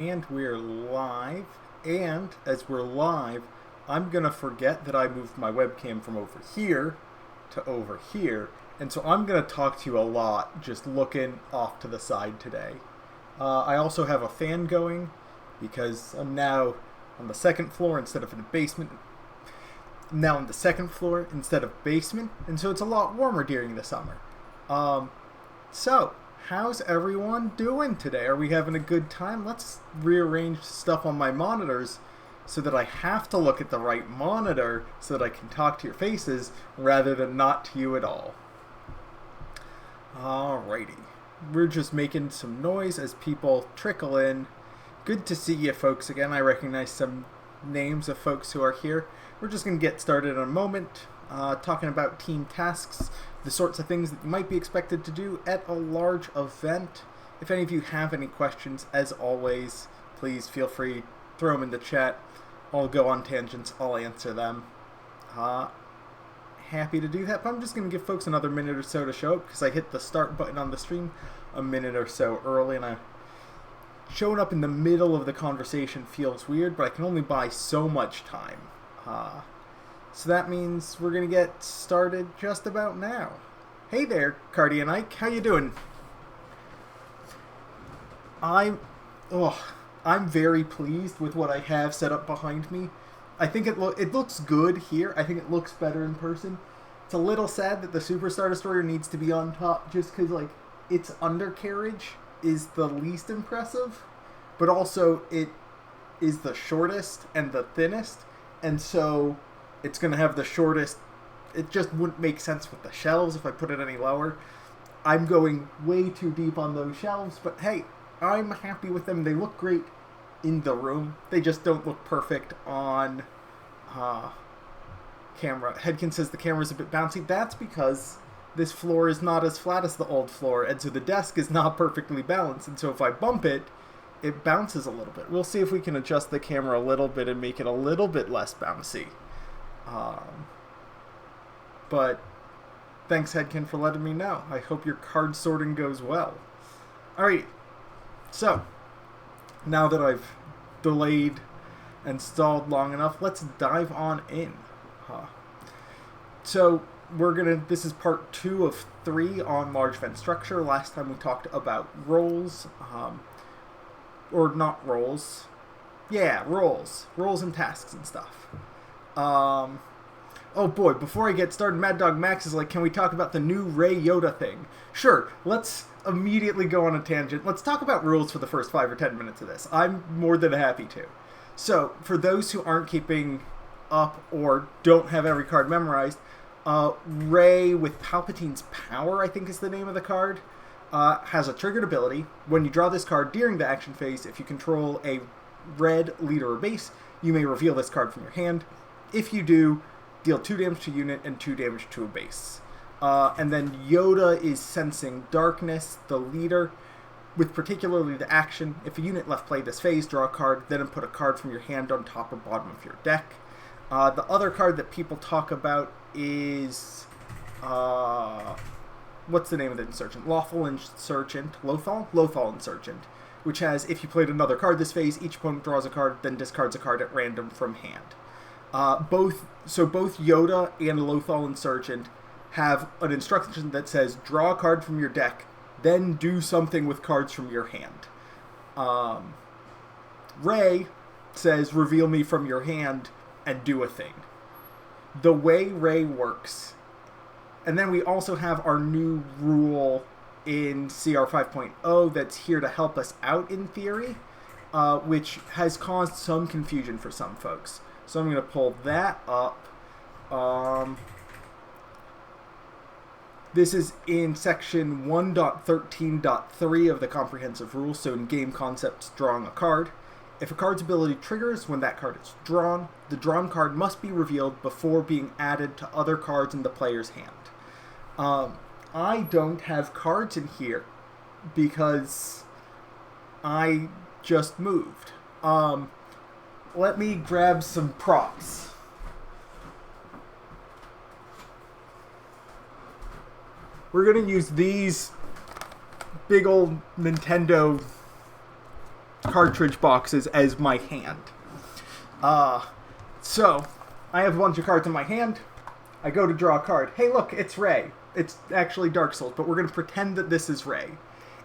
And we're live. And as we're live, I'm going to forget that I moved my webcam from over here to over here. And so I'm going to talk to you a lot just looking off to the side today. I also have a fan going because I'm now on the second floor instead of in the basement. I'm now on the second floor instead of basement. And so it's a lot warmer during the summer. So, how's everyone doing today? Are we having a good time? Let's rearrange stuff on my monitors so that I have to look at the right monitor so that I can talk to your faces rather than not to you at all. Alrighty. We're just making some noise as people trickle in. Good to see you folks again. I recognize some names of folks who are here. We're just going to get started in a moment, talking about team tasks, the sorts of things that you might be expected to do at a large event. If any of you have any questions, as always, please feel free, throw them in the chat. I'll go on tangents, I'll answer them. Happy to do that, but I'm just going to give folks another minute or so to show up because I hit the start button on the stream a minute or so early, and showing up in the middle of the conversation feels weird, but I can only buy so much time. So that means we're going to get started just about now. Hey there, Cardi and Ike. How you doing? I'm very pleased with what I have set up behind me. I think it looks good here. I think it looks better in person. It's a little sad that the Superstar Destroyer needs to be on top just because, like, its undercarriage is the least impressive, but also it is the shortest and the thinnest, and so it's going to have the shortest. It just wouldn't make sense with the shelves if I put it any lower. I'm going way too deep on those shelves, but hey, I'm happy with them. They look great in the room. They just don't look perfect on camera. Headkin says the camera's a bit bouncy. That's because this floor is not as flat as the old floor, and so the desk is not perfectly balanced, and so if I bump it, it bounces a little bit. We'll see if we can adjust the camera a little bit and make it a little bit less bouncy. But thanks, Headkin, for letting me know. I hope your card sorting goes well. Alright, so now that I've delayed and stalled long enough, let's dive on in. So this is part 2 of 3 on large event structure. Last time we talked about roles, or not roles. Yeah, roles and tasks and stuff. Oh boy, before I get started, Mad Dog Max is like, can we talk about the new Rey Yoda thing? Sure, let's immediately go on a tangent. Let's talk about rules for the first 5 or 10 minutes of this. I'm more than happy to. So, for those who aren't keeping up or don't have every card memorized, Rey with Palpatine's Power, I think is the name of the card, has a triggered ability. When you draw this card during the action phase, if you control a red leader or base, you may reveal this card from your hand. If you do, deal 2 damage to a unit and 2 damage to a base. And then Yoda is Sensing Darkness, the leader, with particularly the action. If a unit left play this phase, draw a card, then put a card from your hand on top or bottom of your deck. The other card that people talk about is... what's the name of the Insurgent? Lothal Insurgent. Lothal Insurgent. Which has, if you played another card this phase, each opponent draws a card, then discards a card at random from hand. Both Yoda and Lothal Insurgent have an instruction that says draw a card from your deck, then do something with cards from your hand. Rey says reveal me from your hand and do a thing. The way Rey works, and then we also have our new rule in CR 5.0 that's here to help us out in theory, which has caused some confusion for some folks. So I'm going to pull that up. This is in section 1.13.3 of the comprehensive rules, so in game concepts, drawing a card. If a card's ability triggers when that card is drawn, the drawn card must be revealed before being added to other cards in the player's hand. I don't have cards in here because I just moved. Let me grab some props. We're going to use these big old Nintendo cartridge boxes as my hand. So, I have a bunch of cards in my hand. I go to draw a card. Hey, look, it's Ray. It's actually Dark Souls, but we're going to pretend that this is Ray.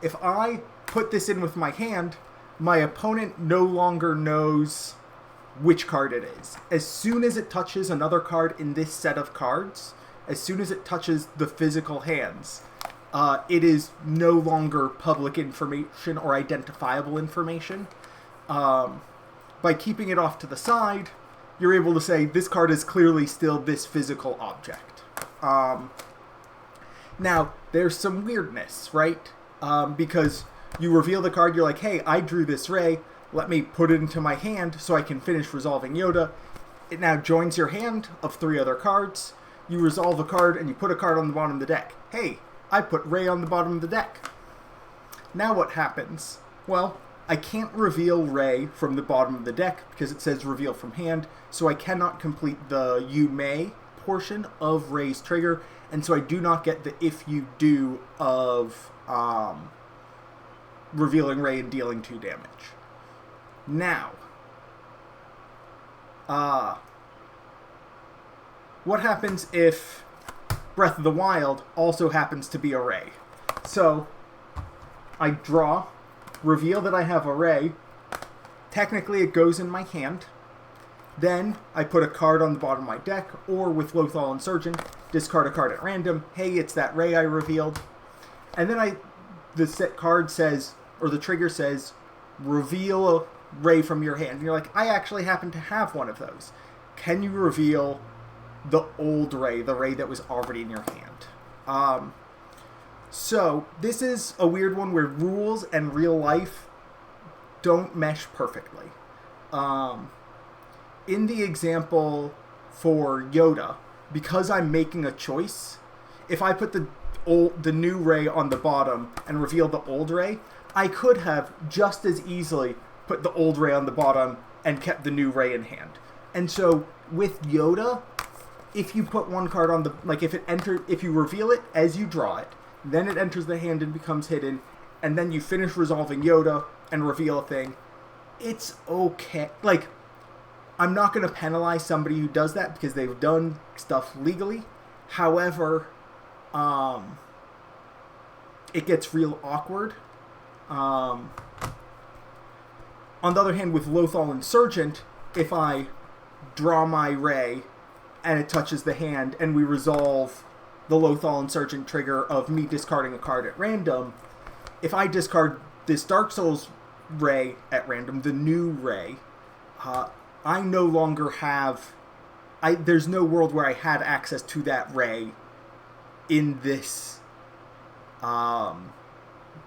If I put this in with my hand, my opponent no longer knows which card it is. As soon as it touches another card in this set of cards, as soon as it touches the physical hands, it is no longer public information or identifiable information. By keeping it off to the side, you're able to say this card is clearly still this physical object. Now, there's some weirdness, right? Because you reveal the card, you're like, hey, I drew this Ray, let me put it into my hand so I can finish resolving Yoda. It now joins your hand of 3 other cards. You resolve a card and you put a card on the bottom of the deck. Hey, I put Ray on the bottom of the deck. Now what happens? Well, I can't reveal Ray from the bottom of the deck because it says reveal from hand, so I cannot complete the you may portion of Ray's trigger, and so I do not get the if you do of revealing Ray and dealing 2 damage. Now, what happens if Breath of the Wild also happens to be a Ray? So, I draw, reveal that I have a Ray. Technically, it goes in my hand. Then, I put a card on the bottom of my deck, or with Lothal Insurgent, discard a card at random. Hey, it's that Ray I revealed. And then the set card says, or the trigger says, reveal a Ray from your hand. And you're like, I actually happen to have one of those. Can you reveal the old Ray, the Ray that was already in your hand? So, this is a weird one where rules and real life don't mesh perfectly. In the example for Yoda, because I'm making a choice, if I put the new Ray on the bottom and reveal the old Ray, I could have just as easily put the old Ray on the bottom and kept the new Ray in hand. And so, with Yoda, if you put one card on the, like if you reveal it as you draw it, then it enters the hand and becomes hidden, and then you finish resolving Yoda and reveal a thing, it's okay. Like, I'm not going to penalize somebody who does that because they've done stuff legally. However, it gets real awkward. On the other hand, with Lothal Insurgent, if I draw my Ray and it touches the hand and we resolve the Lothal Insurgent trigger of me discarding a card at random, if I discard this Dark Souls Ray at random, the new Ray, I no longer have... there's no world where I had access to that Ray in this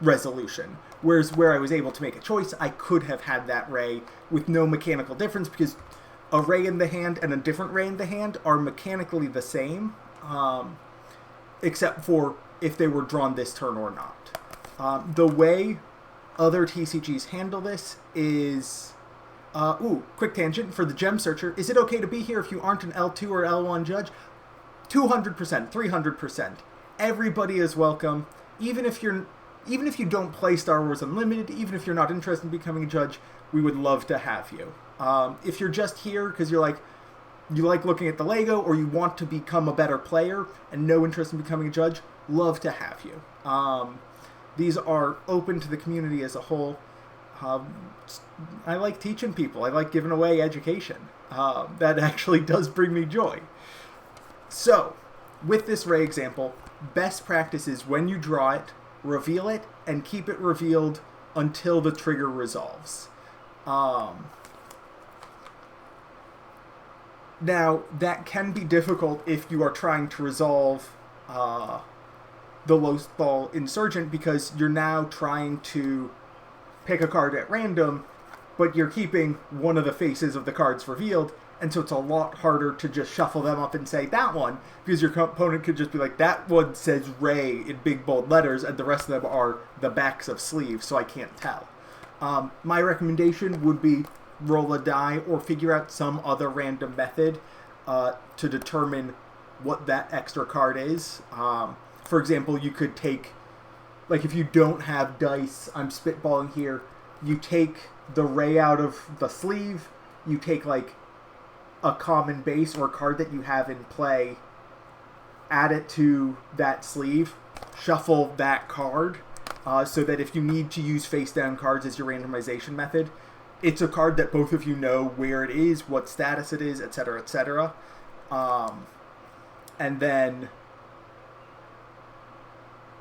resolution. Whereas where I was able to make a choice, I could have had that Ray with no mechanical difference, because a Ray in the hand and a different Ray in the hand are mechanically the same, except for if they were drawn this turn or not. The way other TCGs handle this is... quick tangent for the Gem Searcher. Is it okay to be here if you aren't an L2 or L1 judge? 200%, 300%. Everybody is welcome. Even if you don't play Star Wars Unlimited, even if you're not interested in becoming a judge, we would love to have you. If you're just here because you like looking at the Lego, or you want to become a better player and no interest in becoming a judge, love to have you. These are open to the community as a whole. I like teaching people. I like giving away education. That actually does bring me joy. So, with this Ray example, best practice is when you draw it, reveal it, and keep it revealed until the trigger resolves. Now, that can be difficult if you are trying to resolve the Lothal Insurgent, because you're now trying to pick a card at random, but you're keeping one of the faces of the cards revealed, and so it's a lot harder to just shuffle them up and say that one, because your opponent could just be like, that one says Ray in big bold letters, and the rest of them are the backs of sleeves, so I can't tell. My recommendation would be roll a die or figure out some other random method to determine what that extra card is. For example, you could take, like, if you don't have dice, I'm spitballing here, you take the Ray out of the sleeve, you take like a common base or card that you have in play, add it to that sleeve, shuffle that card, so that if you need to use face down cards as your randomization method, it's a card that both of you know where it is, what status it is, etc., etc. And then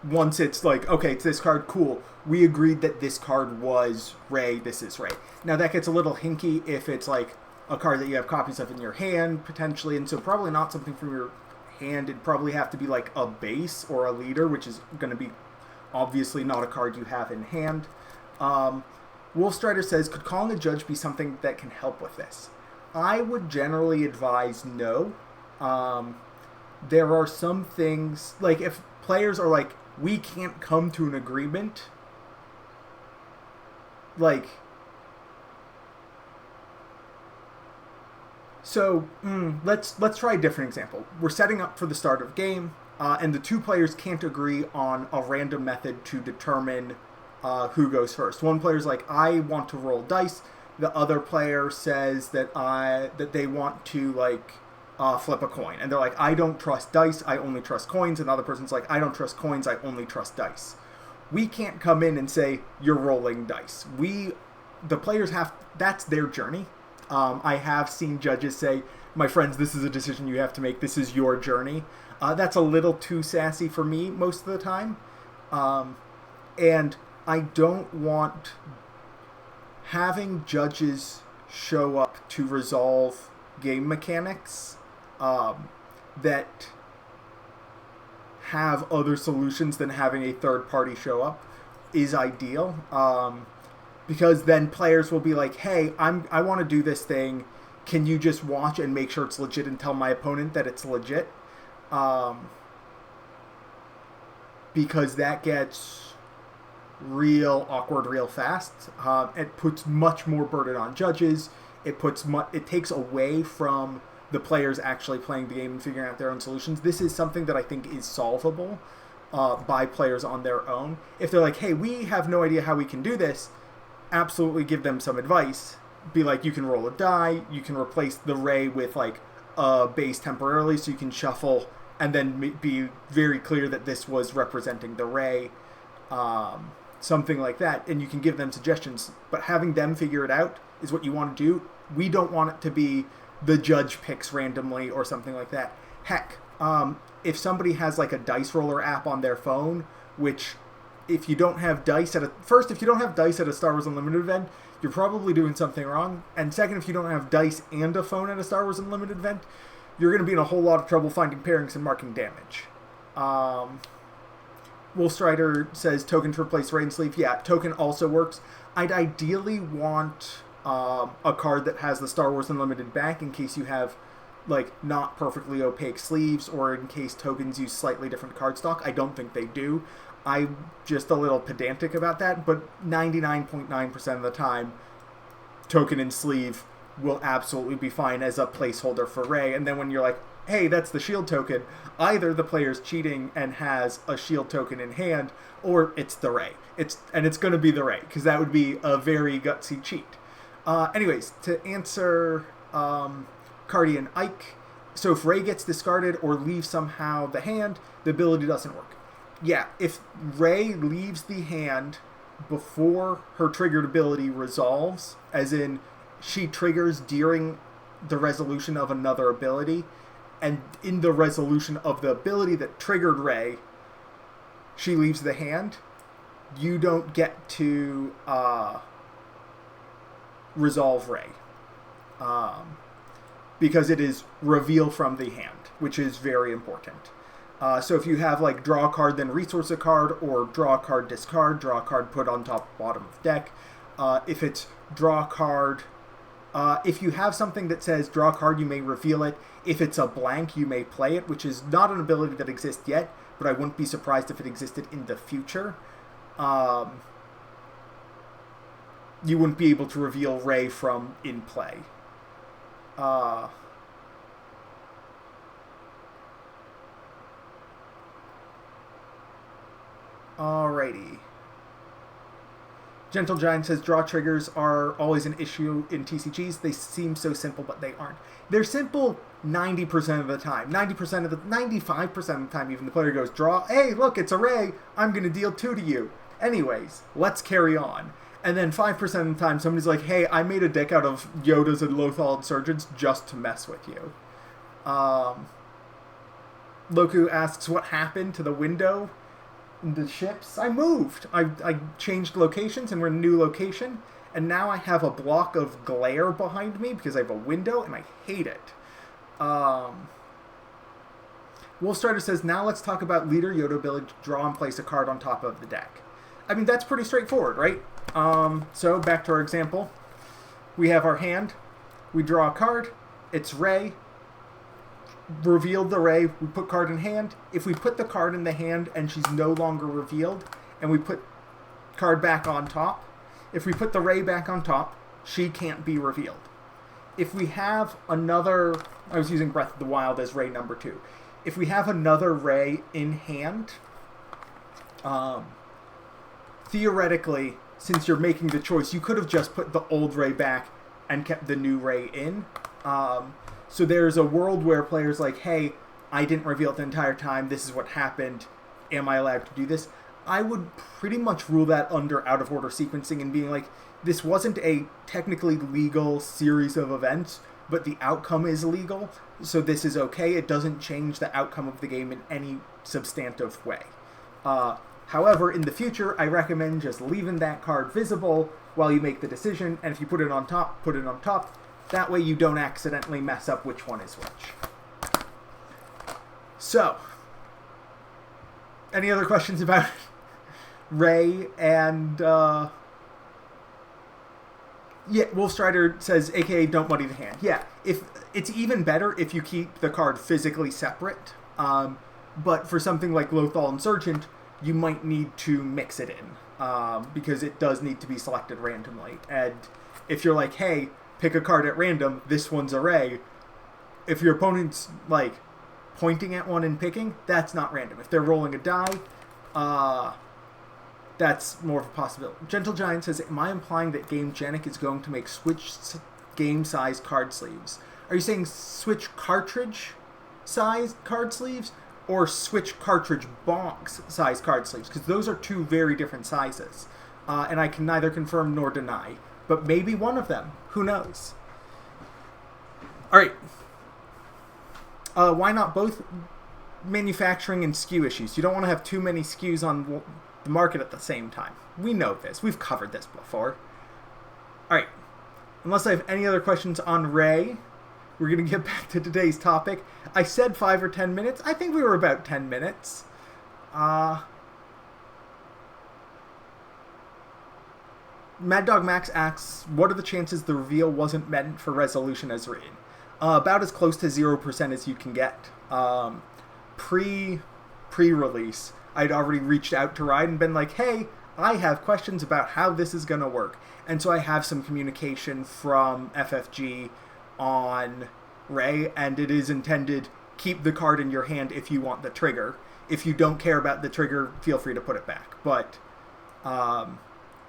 once it's like, okay, it's this card, cool. We agreed that this card was Ray, this is Ray. Now that gets a little hinky if it's like a card that you have copies of in your hand, potentially, and so probably not something from your hand. It'd probably have to be like a base or a leader, which is going to be obviously not a card you have in hand. Wolfstrider says, could calling a judge be something that can help with this? I would generally advise no. There are some things, like if players are like, we can't come to an agreement, like, so let's try a different example. We're setting up for the start of game, and the two players can't agree on a random method to determine who goes first. One player's like, I want to roll dice. The other player says that they want to like flip a coin, and they're like, I don't trust dice, I only trust coins. And the other person's like, I don't trust coins, I only trust dice. We can't come in and say you're rolling dice. The players have, that's their journey. I have seen judges say, my friends, this is a decision you have to make. This is your journey. That's a little too sassy for me most of the time. And I don't want having judges show up to resolve game mechanics that have other solutions than having a third party show up is ideal. Because then players will be like, hey, I want to do this thing. Can you just watch and make sure it's legit and tell my opponent that it's legit? Because that gets real awkward real fast. It puts much more burden on judges. It takes away from the players actually playing the game and figuring out their own solutions. This is something that I think is solvable by players on their own. If they're like, hey, we have no idea how we can do this, absolutely give them some advice. Be like, you can roll a die, you can replace the Ray with like a base temporarily, so you can shuffle and then be very clear that this was representing the Ray. Something like that, and you can give them suggestions, but having them figure it out is what you want to do. We don't want it to be the judge picks randomly or something like that. Heck, if somebody has like a dice roller app on their phone, which if you don't have dice at a Star Wars Unlimited event, you're probably doing something wrong. And second, if you don't have dice and a phone at a Star Wars Unlimited event, you're going to be in a whole lot of trouble finding pairings and marking damage. Wolfstrider says token to replace Rain Sleeve. Yeah, token also works. I'd ideally want a card that has the Star Wars Unlimited back in case you have like not perfectly opaque sleeves, or in case tokens use slightly different cardstock. I don't think they do. I'm just a little pedantic about that, but 99.9% of the time, token and sleeve will absolutely be fine as a placeholder for Ray. And then when you're like, hey, that's the shield token, either the player's cheating and has a shield token in hand, or it's the Ray. It's going to be the Ray, because that would be a very gutsy cheat. Anyways, to answer Cardian Ike, so if Ray gets discarded or leaves somehow the hand, the ability doesn't work. Yeah, if Ray leaves the hand before her triggered ability resolves, as in she triggers during the resolution of another ability, and in the resolution of the ability that triggered Ray, she leaves the hand, you don't get to resolve Ray. Because it is reveal from the hand, which is very important. So if you have like draw a card, then resource a card, or draw a card, discard, draw a card, put on top, bottom of deck. If it's draw a card, if you have something that says draw a card, you may reveal it. If it's a blank, you may play it, which is not an ability that exists yet, but I wouldn't be surprised if it existed in the future. You wouldn't be able to reveal Ray from in play. Alrighty. Gentle Giant says draw triggers are always an issue in TCGs. They seem so simple, but they aren't. They're simple 90% of the time. 95% of the time, even the player goes, draw, hey, look, it's a Ray. I'm going to deal 2 to you. Anyways, let's carry on. And then 5% of the time, somebody's like, hey, I made a deck out of Yodas and Lothal Insurgents just to mess with you. Loku asks what happened to the window in the ships. I moved. I changed locations and we're in a new location. And now I have a block of glare behind me because I have a window and I hate it. Wolfstrider says, now let's talk about Leader Yoda ability to draw and place a card on top of the deck. I mean, that's pretty straightforward, right? So back to our example. We have our hand. We draw a card. It's Ray. Revealed the Ray. We put card in hand. If we put the card in the hand and she's no longer revealed, and we put card back on top, if we put the Ray back on top, she can't be revealed. If we have another... I was using Breath of the Wild as Ray number 2. If we have another Ray in hand, theoretically, since you're making the choice, you could have just put the old Ray back and kept the new Ray in. So there's a world where players like, hey, I didn't reveal it the entire time. This is what happened. Am I allowed to do this? I would pretty much rule that under out-of-order sequencing and being like, this wasn't a technically legal series of events, but the outcome is legal, so this is okay. It doesn't change the outcome of the game in any substantive way. However, in the future, I recommend just leaving that card visible while you make the decision, and if you put it on top, put it on top. That way you don't accidentally mess up which one is which. So, any other questions about Ray and... Yeah, Wolfstrider says, aka don't muddy the hand. Yeah, if it's even better if you keep the card physically separate. But for something like Lothal Insurgent, you might need to mix it in. Because it does need to be selected randomly. And if you're like, hey, pick a card at random, this one's a Ray. If your opponent's, like, pointing at one and picking, that's not random. If they're rolling a die, that's more of a possibility. Gentle Giant says, am I implying that Game Genic is going to make Switch game size card sleeves? Are you saying Switch cartridge size card sleeves or Switch cartridge box size card sleeves? Because those are two very different sizes. And I can neither confirm nor deny. But maybe one of them. Who knows? Alright. Why not both? Manufacturing and SKU issues. You don't want to have too many SKUs on the market at the same time. We know this. We've covered this before. Alright. Unless I have any other questions on Ray, we're going to get back to today's topic. I said 5 or 10 minutes. I think we were about 10 minutes. Mad Dog Max asks, what are the chances the reveal wasn't meant for resolution as written? About as close to 0% as you can get. Pre-release, I'd already reached out to Ryan and been like, hey, I have questions about how this is going to work. And so I have some communication from FFG on Ray, and it is intended, keep the card in your hand if you want the trigger. If you don't care about the trigger, feel free to put it back. But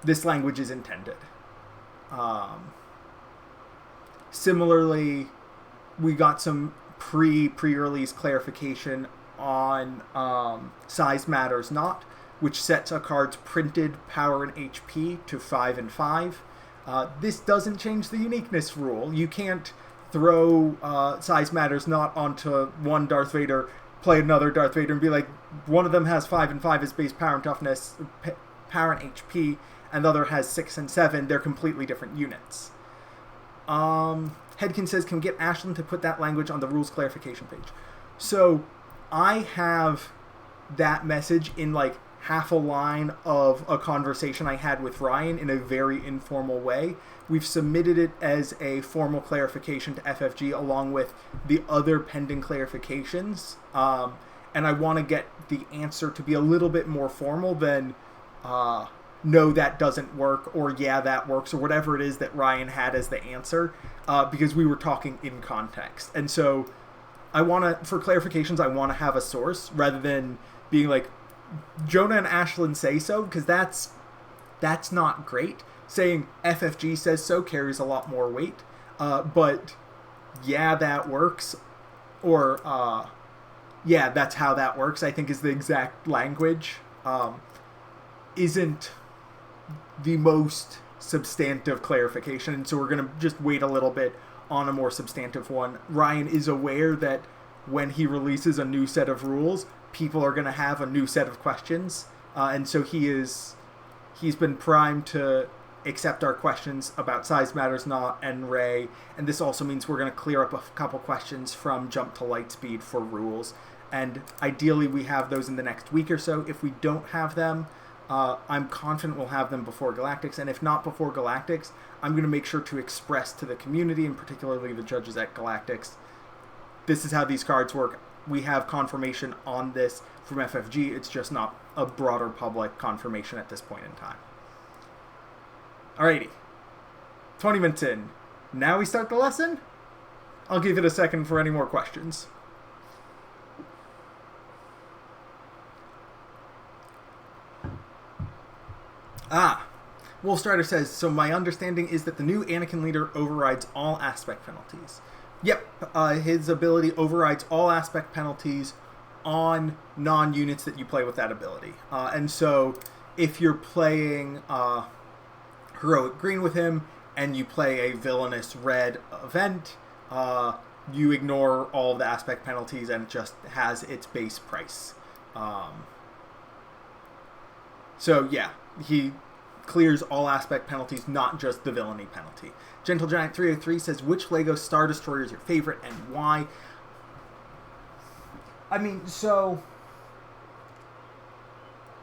this language is intended. Similarly, we got some pre-release clarification on Size Matters Not, which sets a card's printed power and HP to 5 and 5. This doesn't change the uniqueness rule. You can't throw Size Matters Not onto one Darth Vader, play another Darth Vader, and be like, one of them has 5 and 5 as base power and toughness, power and HP, and the other has 6 and 7. They're completely different units. Headkin says, can we get Ashlyn to put that language on the rules clarification page? So, I have that message in like half a line of a conversation I had with Ryan in a very informal way. We've submitted it as a formal clarification to FFG along with the other pending clarifications. And I want to get the answer to be a little bit more formal than no, that doesn't work, or yeah, that works, or whatever it is that Ryan had as the answer, because we were talking in context. And so I want to, for clarifications, I want to have a source rather than being like, Jonah and Ashlyn say so, because that's That's not great. Saying FFG says so carries a lot more weight. But yeah, that works. Or, yeah, that's how that works, I think is the exact language. Isn't the most substantive clarification. So we're going to just wait a little bit on a more substantive one. Ryan is aware that when he releases a new set of rules, people are going to have a new set of questions. And so he's been primed to accept our questions about Size Matters Not and Ray, and this also means we're going to clear up a couple questions from Jump to Lightspeed for rules, and ideally we have those in the next week or so. If we don't have them, I'm confident we'll have them before Galactics, and if not before Galactics, I'm going to make sure to express to the community, and particularly the judges at Galactics, this is how these cards work. We have confirmation on this from FFG, it's just not a broader public confirmation at this point in time. Alrighty, 20 minutes in. Now we start the lesson? I'll give it a second for any more questions. Wolfstrider says, so my understanding is that the new Anakin leader overrides all aspect penalties. Yep, his ability overrides all aspect penalties on non-units that you play with that ability. And so if you're playing Heroic Green with him, and you play a villainous red event, you ignore all the aspect penalties and it just has its base price. So yeah, he clears all aspect penalties, not just the villainy penalty. Gentle Giant 303 says, which LEGO Star Destroyer is your favorite and why? I mean, so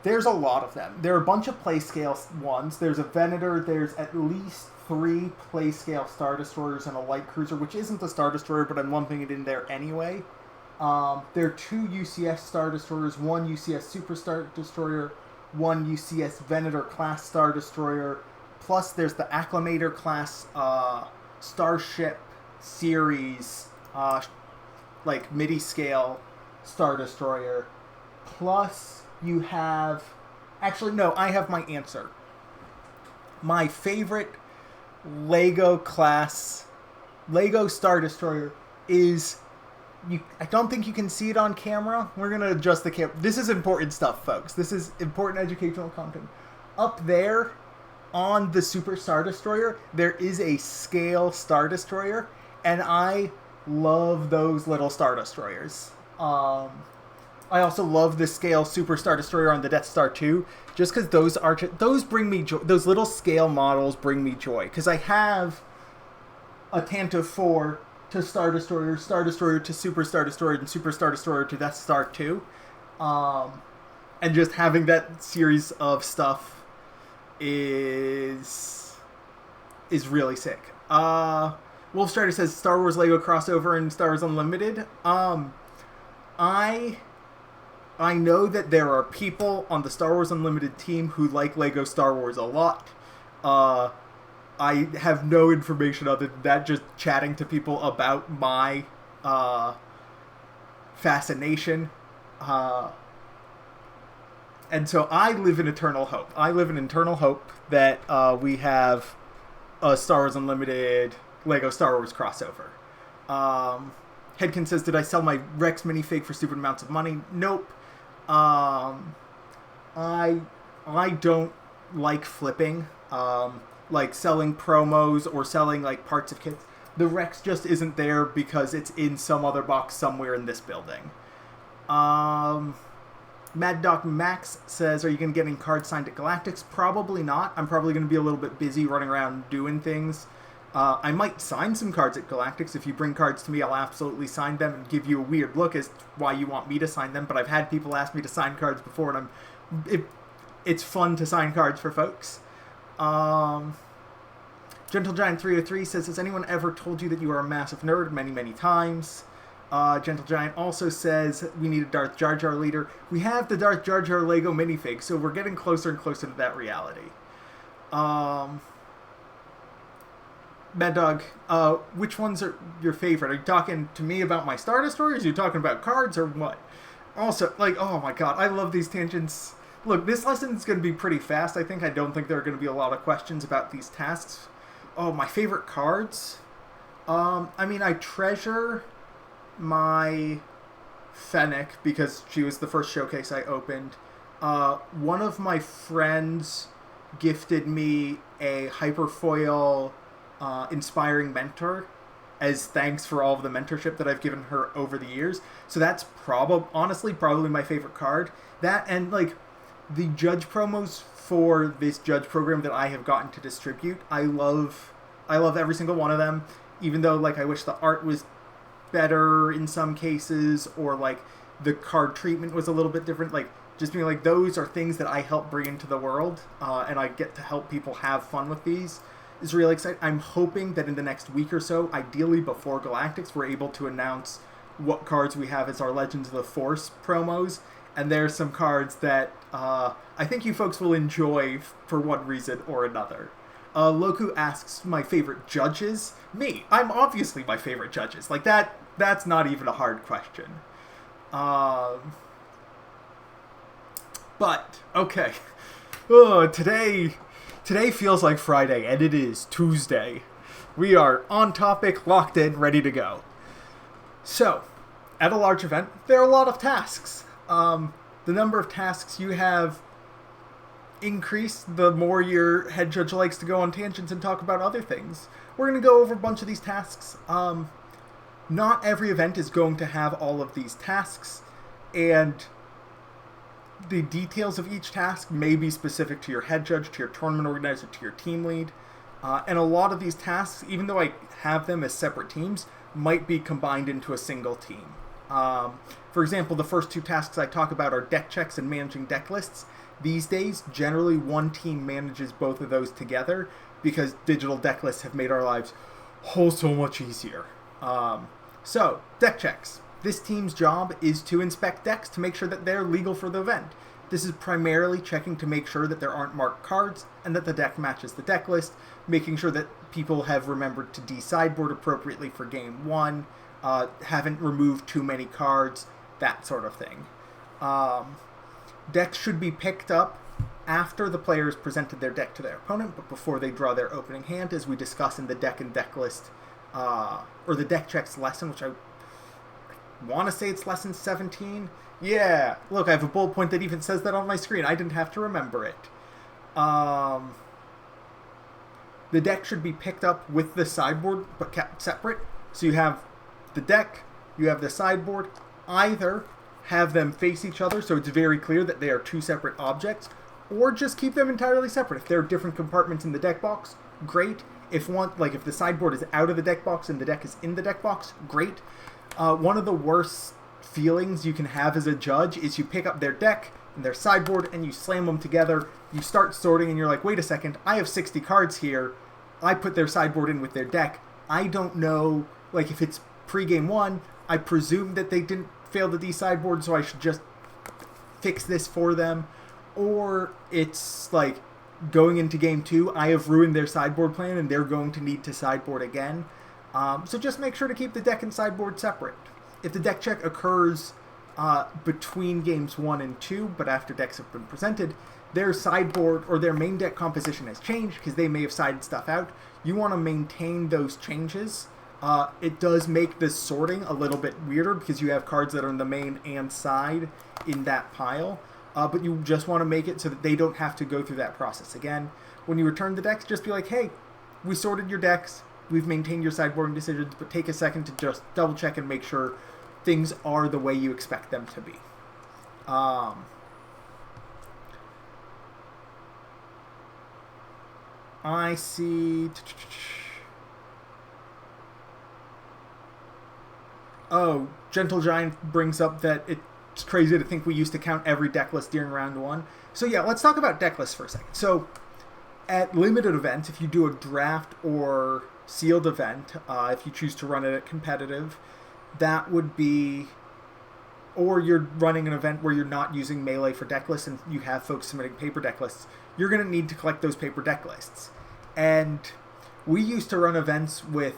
there's a lot of them. There are a bunch of playscale ones. There's a Venator. There's at least 3 playscale Star Destroyers and a light cruiser, which isn't a Star Destroyer, but I'm lumping it in there anyway. There are 2 UCS Star Destroyers, 1 UCS Super Star Destroyer, 1 UCS Venator class Star Destroyer, plus there's the Acclamator class Starship series, like MIDI scale Star Destroyer, plus you have... Actually, no, I have my answer. My favorite LEGO class, LEGO Star Destroyer is... I don't think you can see it on camera. We're going to adjust the camera. This is important stuff, folks. This is important educational content. Up there on the Super Star Destroyer, there is a scale Star Destroyer, and I love those little Star Destroyers. I also love the scale Super Star Destroyer on the Death Star 2, just because those bring me joy. Those little scale models bring me joy, because I have a Tantive 4 to Star Destroyer to Super Star Destroyer, and Super Star Destroyer to Death Star 2. And just having that series of stuff is really sick. Wolfstrider says Star Wars LEGO crossover and Star Wars Unlimited. I know that there are people on the Star Wars Unlimited team who like LEGO Star Wars a lot. I have no information other than that, just chatting to people about my fascination. And so I live in eternal hope. I live in eternal hope that we have a Star Wars Unlimited LEGO Star Wars crossover. Headkin says, did I sell my Rex minifig for stupid amounts of money? Nope. I don't like flipping. Like selling promos or selling like parts of kits. The Rex just isn't there because it's in some other box somewhere in this building. Mad Dog Max says, are you going to get any cards signed at Galactics? Probably not. I'm probably going to be a little bit busy running around doing things. I might sign some cards at Galactics. If you bring cards to me, I'll absolutely sign them and give you a weird look as to why you want me to sign them. But I've had people ask me to sign cards before, and it's fun to sign cards for folks. Gentle Giant 303 says, has anyone ever told you that you are a massive nerd? Many, many times. Gentle Giant also says, we need a Darth Jar Jar leader. We have the Darth Jar Jar Lego minifig, so we're getting closer and closer to that reality. Mad Dog, which ones are your favorite? Are you talking to me about my Star Destroyers? Are you talking about cards or what? Also, like, oh my god, I love these tangents. Look, this lesson is going to be pretty fast, I think. I don't think there are going to be a lot of questions about these tasks. Oh, my favorite cards? I mean, I treasure my Fennec because she was the first showcase I opened. One of my friends gifted me a Hyperfoil Inspiring Mentor as thanks for all of the mentorship that I've given her over the years. So that's honestly probably my favorite card. That and like the judge promos for this judge program that I have gotten to distribute. I love every single one of them, even though like I wish the art was better in some cases, or like the card treatment was a little bit different. Like just being like, those are things that I help bring into the world, and I get to help people have fun with these. Is really exciting. I'm hoping that in the next week or so, ideally before Galactics, we're able to announce what cards we have as our Legends of the Force promos. And there's some cards that I think you folks will enjoy for one reason or another. Loku asks my favorite judges. Me. I'm obviously my favorite judges. Like that's not even a hard question. But, okay. Oh, Today feels like Friday, and it is Tuesday. We are on topic, locked in, ready to go. So, at a large event, there are a lot of tasks. The number of tasks you have increased the more your head judge likes to go on tangents and talk about other things. We're going to go over a bunch of these tasks. Not every event is going to have all of these tasks, and the details of each task may be specific to your head judge, to your tournament organizer, to your team lead. And a lot of these tasks, even though I have them as separate teams, might be combined into a single team. For example, the first two tasks I talk about are deck checks and managing deck lists. These days, generally one team manages both of those together because digital deck lists have made our lives so much easier. So, deck checks. This team's job is to inspect decks to make sure that they're legal for the event. This is primarily checking to make sure that there aren't marked cards and that the deck matches the deck list, making sure that people have remembered to de-sideboard appropriately for game one, haven't removed too many cards, that sort of thing. Decks should be picked up after the players presented their deck to their opponent, but before they draw their opening hand, as we discuss in the deck and deck list, or the deck checks lesson, which I want to say it's lesson 17. Yeah, look, I have a bullet point that even says that on my screen. I didn't have to remember it. The deck should be picked up with the sideboard, but kept separate. So you have the deck, you have the sideboard. Either have them face each other so it's very clear that they are two separate objects, or just keep them entirely separate. If there are different compartments in the deck box, great. If the sideboard is out of the deck box and the deck is in the deck box, great. One of the worst feelings you can have as a judge is you pick up their deck and their sideboard and you slam them together. You start sorting and you're like, wait a second, I have 60 cards here. I put their sideboard in with their deck. I don't know, like if it's pre-game one, I presume that they didn't fail the D-sideboard, so I should just fix this for them. Or it's like going into game two, I have ruined their sideboard plan and they're going to need to sideboard again. So just make sure to keep the deck and sideboard separate. If the deck check occurs between games 1 and 2, but after decks have been presented, their sideboard or their main deck composition has changed because they may have sided stuff out. You want to maintain those changes. It does make the sorting a little bit weirder because you have cards that are in the main and side in that pile. But you just want to make it so that they don't have to go through that process again. When you return the decks, just be like, hey, we sorted your decks. We've maintained your sideboarding decisions, but take a second to just double check and make sure things are the way you expect them to be. I see. Oh, Gentle Giant brings up that it's crazy to think we used to count every deck list during round one. So yeah, let's talk about deck lists for a second. So at limited events, if you do a draft or sealed event, if you choose to run it at competitive, that would be, or you're running an event where you're not using Melee for deck lists and you have folks submitting paper deck lists, you're going to need to collect those paper deck lists. And we used to run events with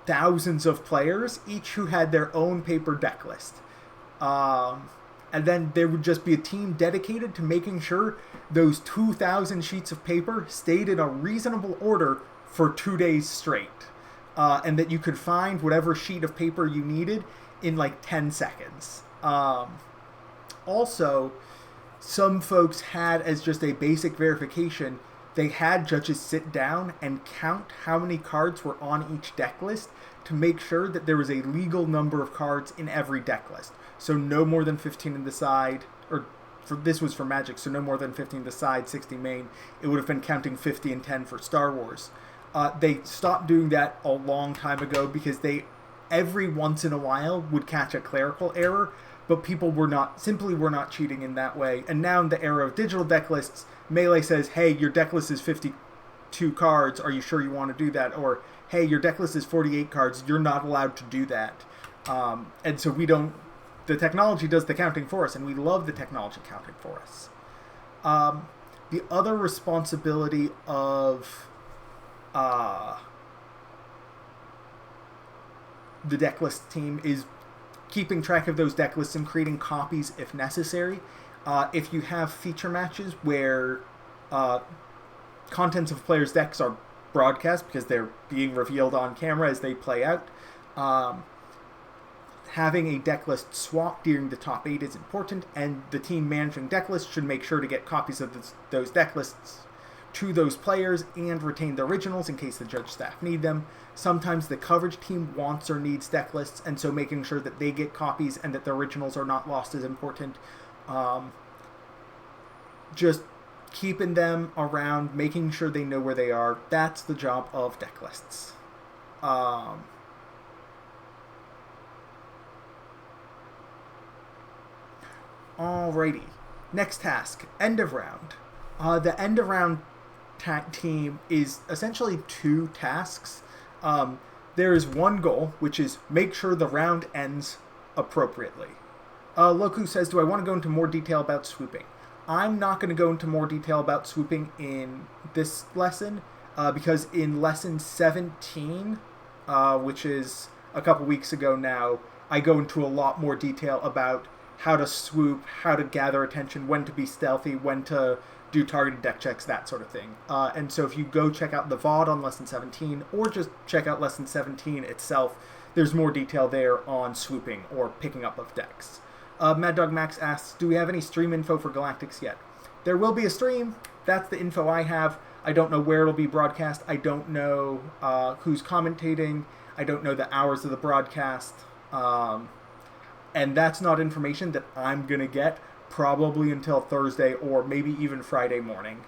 thousands of players, each who had their own paper deck list. and then there would just be a team dedicated to making sure those 2,000 sheets of paper stayed in a reasonable order for 2 days straight. And that you could find whatever sheet of paper you needed in like 10 seconds. Also, some folks had, as just a basic verification, they had judges sit down and count how many cards were on each deck list to make sure that there was a legal number of cards in every deck list. So no more than 15 in the side, this was for Magic, so no more than 15 in the side, 60 main. It would have been counting 50 and 10 for Star Wars. They stopped doing that a long time ago because they, every once in a while, would catch a clerical error, but people were not cheating in that way. And now in the era of digital deck lists, Melee says, hey, your deck list is 52 cards, are you sure you want to do that? Or, hey, your deck list is 48 cards, you're not allowed to do that. And so the technology does the counting for us, and we love the technology counting for us. The other responsibility of the deck list team is keeping track of those deck lists and creating copies if necessary. If you have feature matches where contents of players' decks are broadcast because they're being revealed on camera as they play out, having a deck list swap during the top 8 is important, and the team managing deck lists should make sure to get copies of those deck lists to those players and retain the originals in case the judge staff need them. Sometimes the coverage team wants or needs deck lists, and so making sure that they get copies and that the originals are not lost is important. Just keeping them around, making sure they know where they are, that's the job of deck lists. Alrighty. Next task, end of round. The end of round team is essentially 2 tasks. There is one goal, which is make sure the round ends appropriately. Loku says, do I want to go into more detail about swooping? I'm not going to go into more detail about swooping in this lesson, because in lesson 17, which is a couple weeks ago now, I go into a lot more detail about how to swoop, how to gather attention, when to be stealthy, when to do targeted deck checks, that sort of thing. And so if you go check out the VOD on lesson 17, or just check out lesson 17 itself, there's more detail there on swooping or picking up of decks. Mad Dog Max asks, do we have any stream info for Galactics yet? There will be a stream. That's the info I have. I don't know where it'll be broadcast. I don't know who's commentating. I don't know the hours of the broadcast. And that's not information that I'm going to get probably until Thursday or maybe even Friday morning,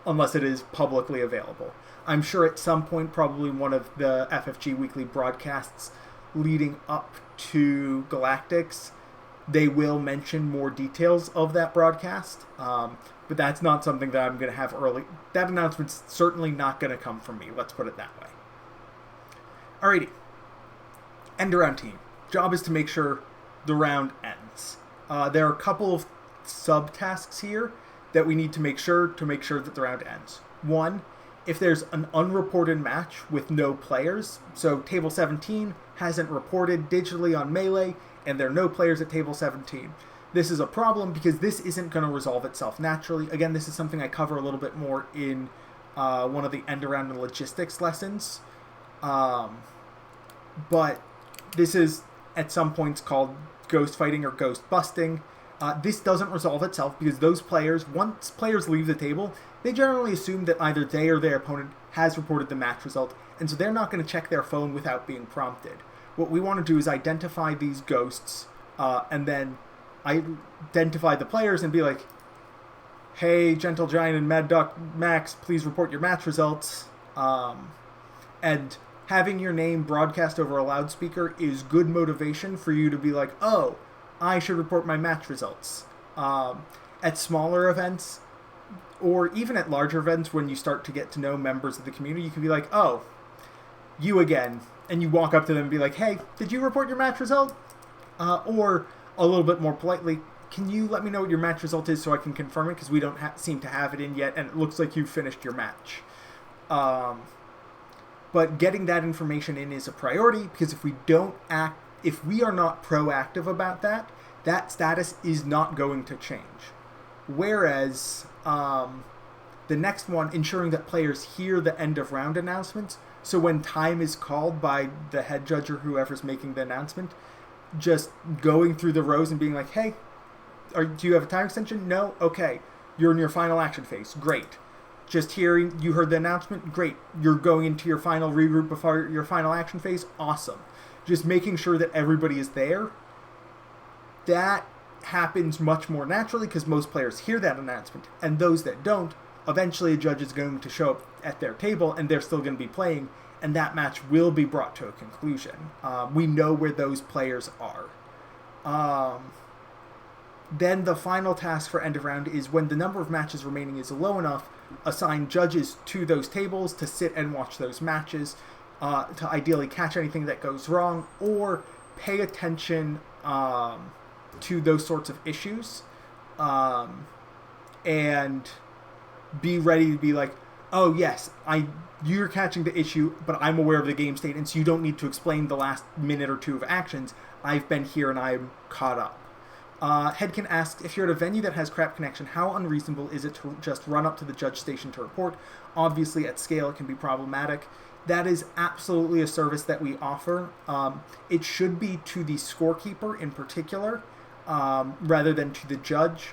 unless it is publicly available. I'm sure at some point, probably one of the FFG weekly broadcasts leading up to Galactics, they will mention more details of that broadcast, but that's not something that I'm going to have early. That announcement's certainly not going to come from me, let's put it that way. Alrighty. End around team. Job is to make sure the round ends. There are a couple of subtasks here that we need to make sure that the round ends. One, if there's an unreported match with no players, so table 17 hasn't reported digitally on Melee, and there are no players at table 17. This is a problem because this isn't going to resolve itself naturally. Again, this is something I cover a little bit more in one of the end around and logistics lessons. But this is at some points called ghost fighting or ghost busting. This doesn't resolve itself because those players, once players leave the table, they generally assume that either they or their opponent has reported the match result, and so they're not going to check their phone without being prompted. What we want to do is identify these ghosts, and then identify the players and be like, hey, Gentle Giant and Mad Dog Max, please report your match results. And having your name broadcast over a loudspeaker is good motivation for you to be like, oh, I should report my match results. At smaller events, or even at larger events when you start to get to know members of the community, you can be like, oh, you again. And you walk up to them and be like, hey, did you report your match result? Or a little bit more politely, can you let me know what your match result is so I can confirm it? Because we don't seem to have it in yet, and it looks like you finished your match. But getting that information in is a priority, because if we are not proactive about that, that status is not going to change. Whereas the next one, ensuring that players hear the end of round announcements, so when time is called by the head judge or whoever's making the announcement, just going through the rows and being like, hey, do you have a time extension? No? Okay. You're in your final action phase. Great. Just hearing you heard the announcement? Great. You're going into your final regroup before your final action phase? Awesome. Just making sure that everybody is there. That happens much more naturally because most players hear that announcement. And those that don't, eventually a judge is going to show up at their table and they're still going to be playing, and that match will be brought to a conclusion. We know where those players are. Then the final task for end of round is when the number of matches remaining is low enough, assign judges to those tables to sit and watch those matches, to ideally catch anything that goes wrong or pay attention to those sorts of issues, and be ready to be like, oh yes, you're catching the issue, but I'm aware of the game state, and so you don't need to explain the last minute or two of actions. I've been here and I'm caught up. Headkin asks, if you're at a venue that has crap connection, how unreasonable is it to just run up to the judge station to report? Obviously, at scale, it can be problematic. That is absolutely a service that we offer. It should be to the scorekeeper in particular, rather than to the judge.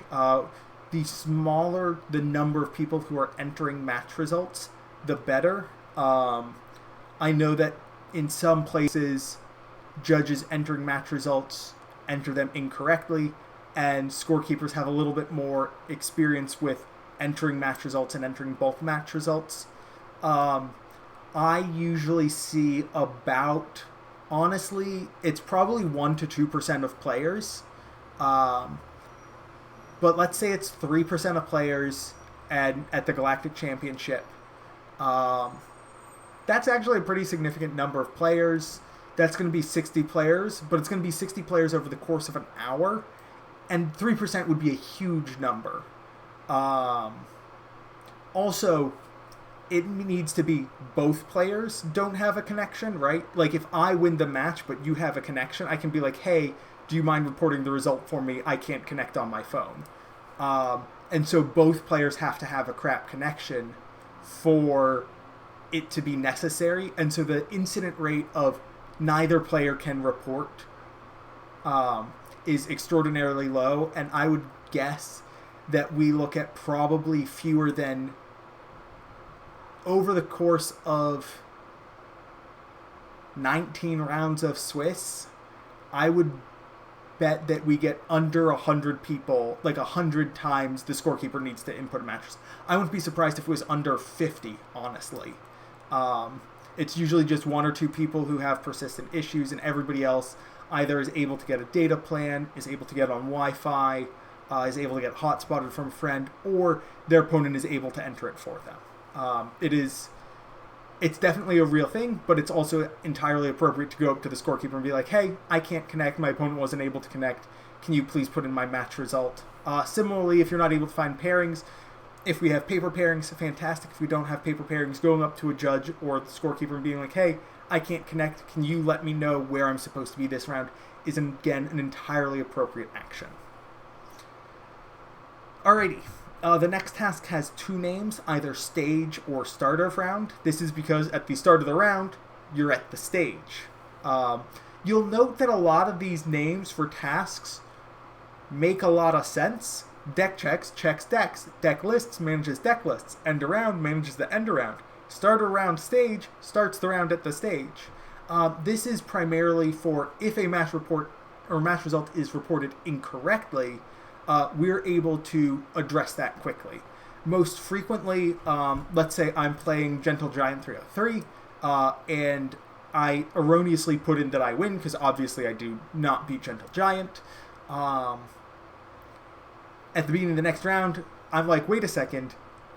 The smaller the number of people who are entering match results, the better. I know that in some places, judges entering match results enter them incorrectly, and scorekeepers have a little bit more experience with entering match results and entering bulk match results. I usually see about, honestly, it's probably 1% to 2% of players. But let's say it's 3% of players and at the Galactic Championship. That's actually a pretty significant number of players. That's going to be 60 players, but it's going to be 60 players over the course of an hour, and 3% would be a huge number. Also, it needs to be both players don't have a connection, right? Like, if I win the match, but you have a connection, I can be like, hey, do you mind reporting the result for me? I can't connect on my phone. And so both players have to have a crap connection for it to be necessary. And so the incident rate of neither player can report is extraordinarily low. And I would guess that we look at probably fewer than, over the course of 19 rounds of Swiss, I would bet that we get under 100 people, like 100 times the scorekeeper needs to input a mattress. I wouldn't be surprised if it was under 50, honestly. It's usually just 1 or 2 people who have persistent issues, and everybody else either is able to get a data plan, is able to get on Wi-Fi, is able to get hotspotted from a friend, or their opponent is able to enter it for them. It's definitely a real thing, but it's also entirely appropriate to go up to the scorekeeper and be like, hey, I can't connect, my opponent wasn't able to connect, can you please put in my match result? Similarly, if you're not able to find pairings, if we have paper pairings, fantastic. If we don't have paper pairings, going up to a judge or the scorekeeper and being like, hey, I can't connect, can you let me know where I'm supposed to be this round, is, again, an entirely appropriate action. Alrighty. The next task has 2 names, either stage or start of round. This is because at the start of the round, you're at the stage. You'll note that a lot of these names for tasks make a lot of sense. Deck checks decks. Deck lists manages deck lists. End around manages the end around. Start around stage starts the round at the stage. This is primarily for if a match report or match result is reported incorrectly, we're able to address that quickly. Most frequently, let's say I'm playing Gentle Giant 303, and I erroneously put in that I win, because obviously I do not beat Gentle Giant. At the beginning of the next round, I'm like, wait a second,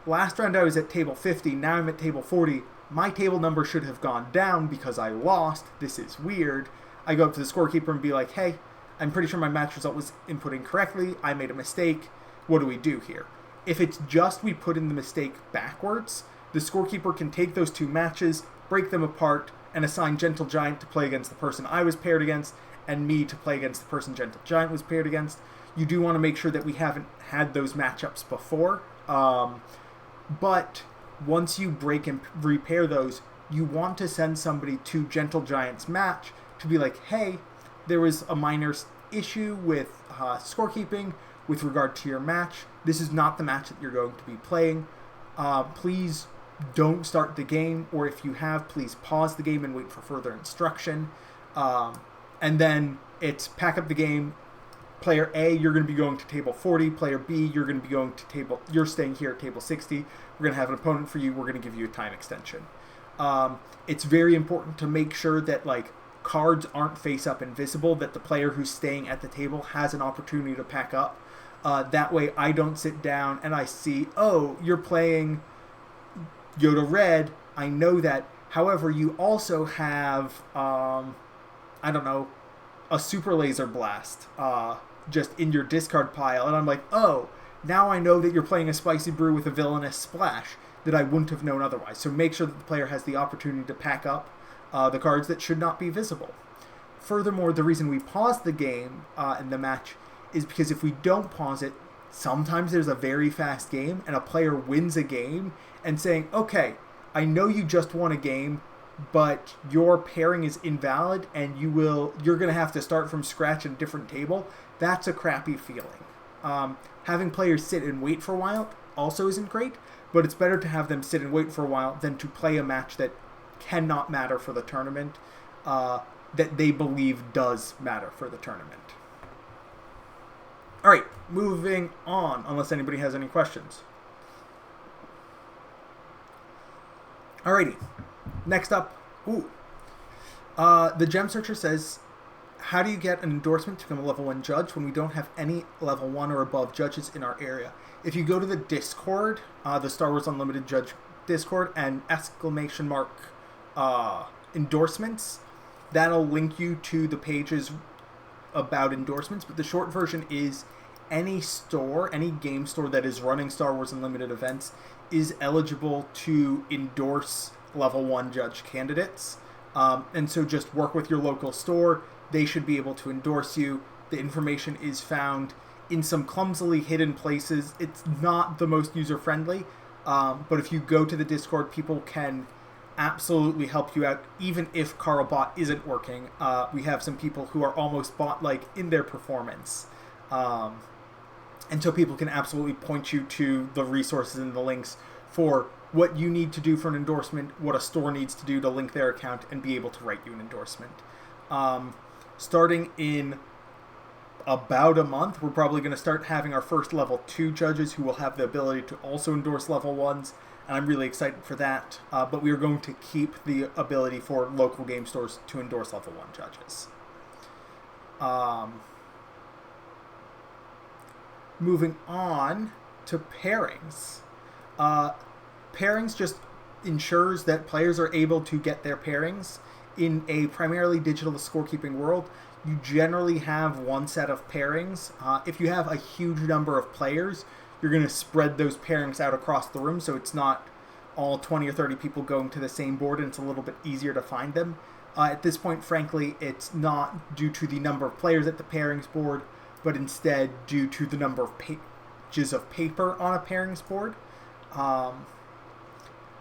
last round I was at table 50, now I'm at table 40. My table number should have gone down because I lost. This is weird. I go up to the scorekeeper and be like, hey, I'm pretty sure my match result was input incorrectly. I made a mistake. What do we do here? If it's just we put in the mistake backwards, the scorekeeper can take those 2 matches, break them apart, and assign Gentle Giant to play against the person I was paired against, and me to play against the person Gentle Giant was paired against. You do want to make sure that we haven't had those matchups before. But once you break and repair those, you want to send somebody to Gentle Giant's match to be like, hey, there was a minor issue with scorekeeping with regard to your match. This is not the match that you're going to be playing. Please don't start the game, or if you have, please pause the game and wait for further instruction. And then it's pack up the game. Player A, you're going to be going to table 40. Player B, you're going to be going to you're staying here at table 60. We're going to have an opponent for you. We're going to give you a time extension. It's very important to make sure that like cards aren't face up and visible, that the player who's staying at the table has an opportunity to pack up. That way I don't sit down and I see, oh, you're playing Yoda Red. I know that. However, you also have, I don't know, a Super Laser Blast just in your discard pile. And I'm like, oh, now I know that you're playing a Spicy Brew with a Villainous Splash that I wouldn't have known otherwise. So make sure that the player has the opportunity to pack up the cards that should not be visible. Furthermore, the reason we pause the game in the match is because if we don't pause it, sometimes there's a very fast game and a player wins a game and saying, okay, I know you just won a game, but your pairing is invalid and you're going to have to start from scratch at a different table. That's a crappy feeling. Having players sit and wait for a while also isn't great, but it's better to have them sit and wait for a while than to play a match that cannot matter for the tournament, that they believe does matter for the tournament. All right, moving on, unless anybody has any questions. Alrighty, next up, the Gem Searcher says, how do you get an endorsement to become a level 1 judge when we don't have any level 1 or above judges in our area? If you go to the Discord, the Star Wars Unlimited Judge Discord, and !, endorsements, that'll link you to the pages about endorsements, but the short version is any store, any game store that is running Star Wars Unlimited events is eligible to endorse level 1 judge candidates. And so just work with your local store. They should be able to endorse you. The information is found in some clumsily hidden places. It's not the most user-friendly, but if you go to the Discord, people can absolutely help you out, even if Carl Bot isn't working. We have some people who are almost bot-like in their performance. And so people can absolutely point you to the resources and the links for what you need to do for an endorsement, what a store needs to do to link their account and be able to write you an endorsement. Starting in about a month, we're probably going to start having our first level 2 judges who will have the ability to also endorse level 1s, and I'm really excited for that. But we are going to keep the ability for local game stores to endorse level 1 judges. Moving on to pairings. Pairings just ensures that players are able to get their pairings. In a primarily digital scorekeeping world, you generally have one set of pairings. If you have a huge number of players, you're going to spread those pairings out across the room, so it's not all 20 or 30 people going to the same board, and it's a little bit easier to find them. At this point, frankly, it's not due to the number of players at the pairings board, but instead due to the number of pages of paper on a pairings board.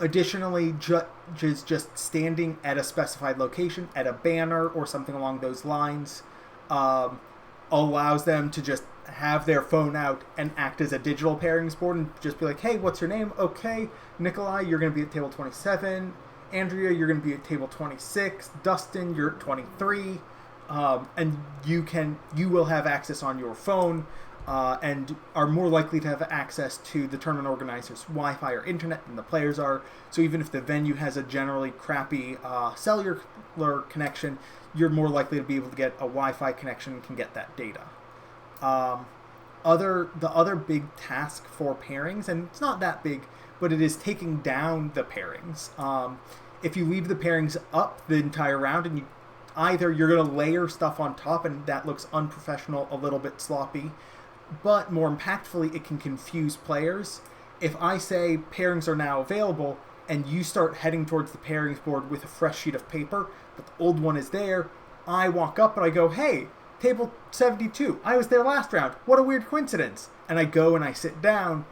Additionally, judges just standing at a specified location, at a banner or something along those lines, allows them to just have their phone out and act as a digital pairings board and just be like, hey, what's your name? Okay, Nikolai, you're going to be at table 27. Andrea, you're going to be at table 26. Dustin, you're at 23. And you will have access on your phone and are more likely to have access to the tournament organizer's Wi-Fi or internet than the players are. So even if the venue has a generally crappy cellular connection, you're more likely to be able to get a Wi-Fi connection and can get that data. The other big task for pairings, and it's not that big, but it is taking down the pairings. If you leave the pairings up the entire round and either you're going to layer stuff on top and that looks unprofessional, a little bit sloppy, but more impactfully, it can confuse players. If I say pairings are now available, and you start heading towards the pairings board with a fresh sheet of paper, but the old one is there, I walk up and I go, hey, table 72, I was there last round. What a weird coincidence. And I go and I sit down,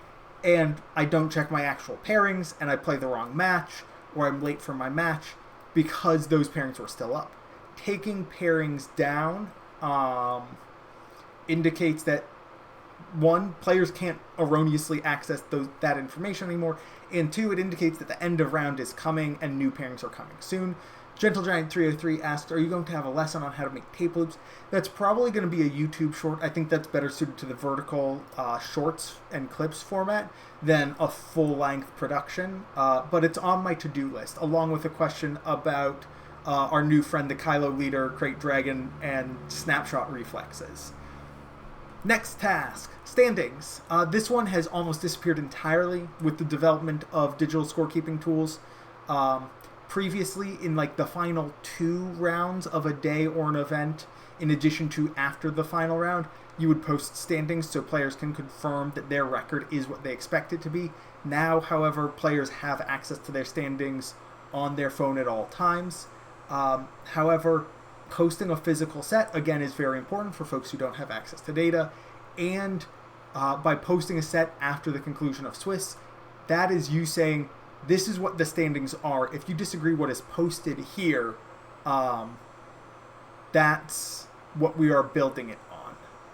and I don't check my actual pairings, and I play the wrong match, or I'm late for my match, because those pairings were still up. Taking pairings down indicates that, one, players can't erroneously access that information anymore, and two, it indicates that the end of round is coming and new pairings are coming soon. Gentle Giant 303 asks, are you going to have a lesson on how to make tape loops? That's probably going to be a YouTube short. I think that's better suited to the vertical shorts and clips format than a full-length production, but it's on my to-do list, along with a question about our new friend, the Kylo Leader, Crate Dragon, and Snapshot reflexes. Next task, standings. This one has almost disappeared entirely with the development of digital scorekeeping tools. Previously, in like the final 2 rounds of a day or an event, in addition to after the final round, you would post standings so players can confirm that their record is what they expect it to be. Now, however, players have access to their standings on their phone at all times. However, posting a physical set, again, is very important for folks who don't have access to data. And by posting a set after the conclusion of Swiss, that is you saying, this is what the standings are. If you disagree what is posted here, that's what we are building it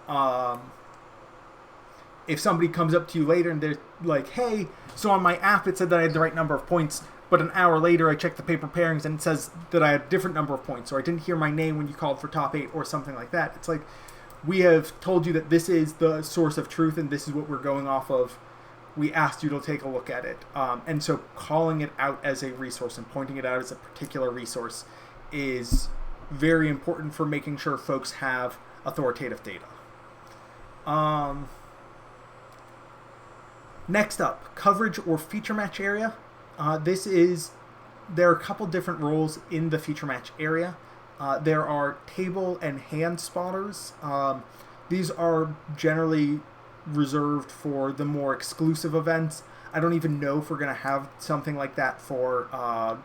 on. If somebody comes up to you later and they're like, hey, so on my app it said that I had the right number of points, but an hour later I checked the paper pairings and it says that I had a different number of points, or I didn't hear my name when you called for top 8 or something like that. It's like, we have told you that this is the source of truth and this is what we're going off of. We asked you to take a look at it. And so calling it out as a resource and pointing it out as a particular resource is very important for making sure folks have authoritative data. Next up, coverage or feature match area. There are a couple different roles in the feature match area. There are table and hand spotters. These are generally reserved for the more exclusive events. I don't even know if we're going to have something like that for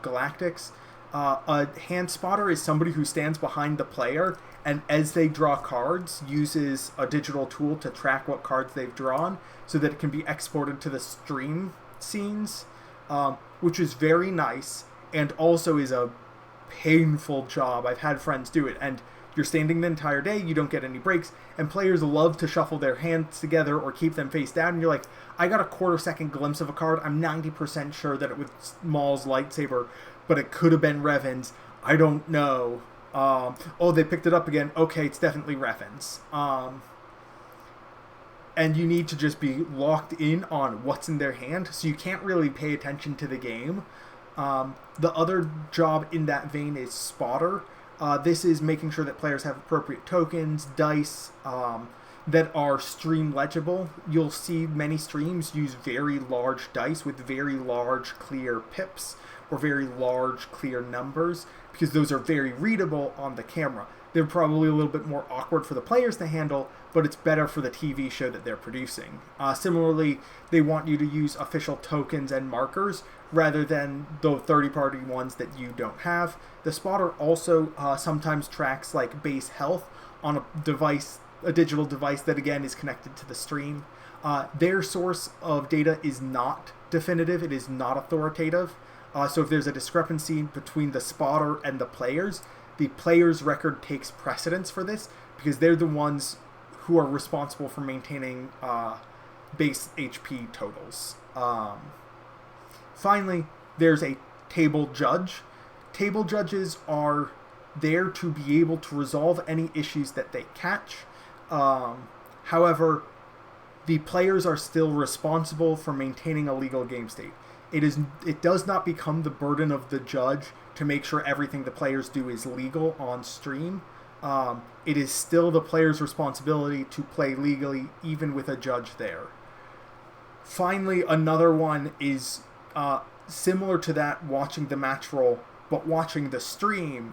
Galactics. A hand spotter is somebody who stands behind the player and as they draw cards uses a digital tool to track what cards they've drawn so that it can be exported to the stream scenes, which is very nice and also is a painful job. I've had friends do it, and you're standing the entire day, you don't get any breaks, and players love to shuffle their hands together or keep them face down, and you're like, I got a quarter-second glimpse of a card, I'm 90% sure that it was Maul's lightsaber, but it could have been Revan's, I don't know. Oh, they picked it up again, okay, it's definitely Revan's. And you need to just be locked in on what's in their hand, so you can't really pay attention to the game. The other job in that vein is spotter. This is making sure that players have appropriate tokens, dice, that are stream legible. You'll see many streams use very large dice with very large clear pips or very large clear numbers because those are very readable on the camera. They're probably a little bit more awkward for the players to handle, but it's better for the TV show that they're producing. Similarly, they want you to use official tokens and markers rather than the third-party ones that you don't have. The spotter also sometimes tracks like base health on a digital device that again is connected to the stream. Their source of data is not definitive, it is not authoritative. So if there's a discrepancy between the spotter and the player's record takes precedence for this because they're the ones who are responsible for maintaining base HP totals. Finally, there's a table judge. Table judges are there to be able to resolve any issues that they catch. However, the players are still responsible for maintaining a legal game state. It does not become the burden of the judge to make sure everything the players do is legal on stream. It is still the player's responsibility to play legally, even with a judge there. Finally, another one is similar to that, watching the match roll, but watching the stream.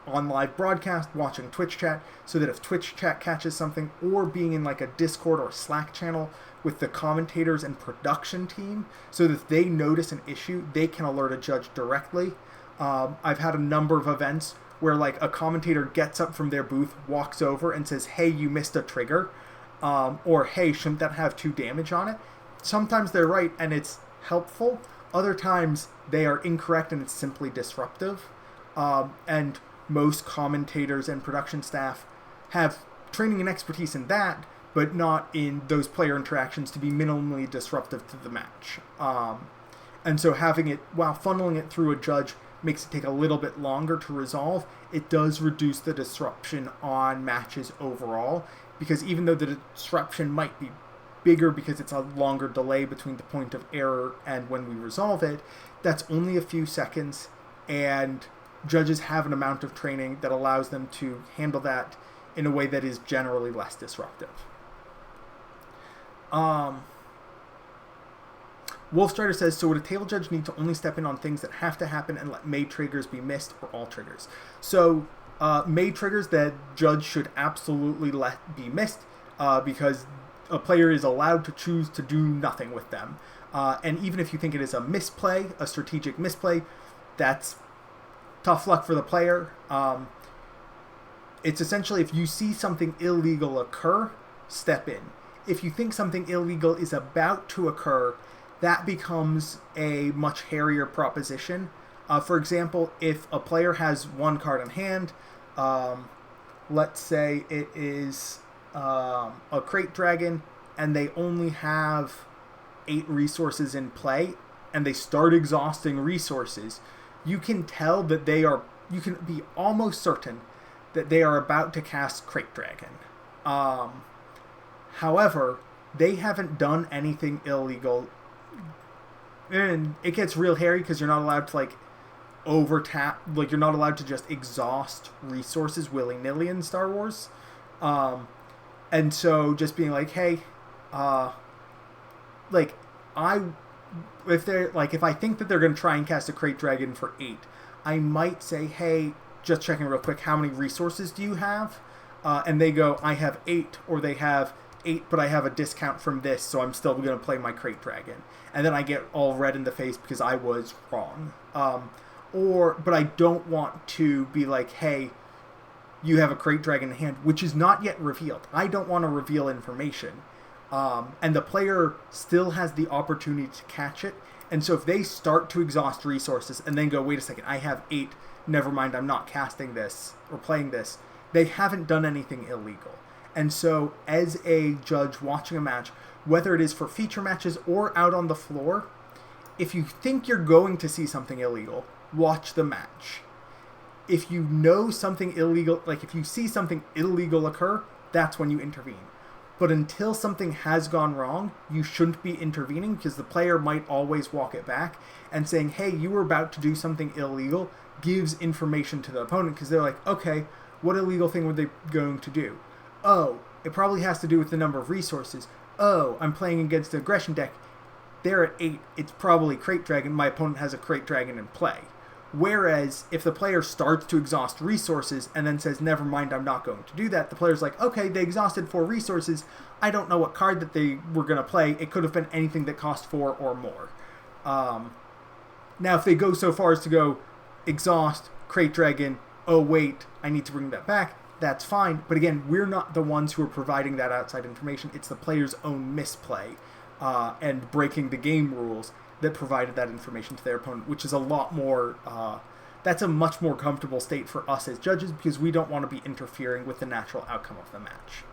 on live broadcast, watching Twitch chat, so that if Twitch chat catches something, or being in like a Discord or Slack channel with the commentators and production team, so that if they notice an issue, they can alert a judge directly. I've had a number of events where like a commentator gets up from their booth, walks over and says, hey, you missed a trigger, or hey, shouldn't that have 2 damage on it? Sometimes they're right and it's helpful. Other times they are incorrect and it's simply disruptive. And most commentators and production staff have training and expertise in that, but not in those player interactions to be minimally disruptive to the match. And so having it, while funneling it through a judge makes it take a little bit longer to resolve, it does reduce the disruption on matches overall, because even though the disruption might be bigger because it's a longer delay between the point of error and when we resolve it, that's only a few seconds, and judges have an amount of training that allows them to handle that in a way that is generally less disruptive. Wolfstrider says, so would a table judge need to only step in on things that have to happen and let May triggers be missed, or all triggers? So May triggers that judge should absolutely let be missed, because a player is allowed to choose to do nothing with them. And even if you think it is a misplay, a strategic misplay, that's tough luck for the player. It's essentially, if you see something illegal occur, step in. If you think something illegal is about to occur, that becomes a much hairier proposition. For example, if a player has 1 card in hand, let's say it is a Crate Dragon, and they only have 8 resources in play, and they start exhausting resources, you can tell that you can be almost certain that they are about to cast Crate Dragon. However, they haven't done anything illegal, and it gets real hairy because you're not allowed to over-tap, you're not allowed to just exhaust resources willy-nilly in Star Wars. And so just being like, hey, if I think that they're going to try and cast a Crate Dragon for 8, I might say, hey, just checking real quick, how many resources do you have? And they go, I have 8, or they have 8, but I have a discount from this, so I'm still going to play my Crate Dragon. And then I get all red in the face because I was wrong. But I don't want to be like, hey, you have a Crate Dragon in hand, which is not yet revealed. I don't want to reveal information. And the player still has the opportunity to catch it. And so if they start to exhaust resources and then go, wait a second, I have 8, never mind, I'm not casting this or playing this, they haven't done anything illegal. And so as a judge watching a match, whether it is for feature matches or out on the floor, if you think you're going to see something illegal, watch the match. If you know something illegal, if you see something illegal occur, that's when you intervene. But until something has gone wrong, you shouldn't be intervening, because the player might always walk it back, and saying, hey, you were about to do something illegal gives information to the opponent, because they're like, okay, what illegal thing were they going to do? Oh, it probably has to do with the number of resources. Oh, I'm playing against the aggression deck. They're at 8, it's probably Crate Dragon, my opponent has a Crate Dragon in play. Whereas, if the player starts to exhaust resources and then says, never mind, I'm not going to do that, the player's like, okay, they exhausted 4 resources, I don't know what card that they were going to play, it could have been anything that cost 4 or more. Now, if they go so far as to go, exhaust, Crate Dragon, oh wait, I need to bring that back, that's fine. But again, we're not the ones who are providing that outside information, it's the player's own misplay and breaking the game rules that provided that information to their opponent, which is a lot more, that's a much more comfortable state for us as judges, because we don't want to be interfering with the natural outcome of the match.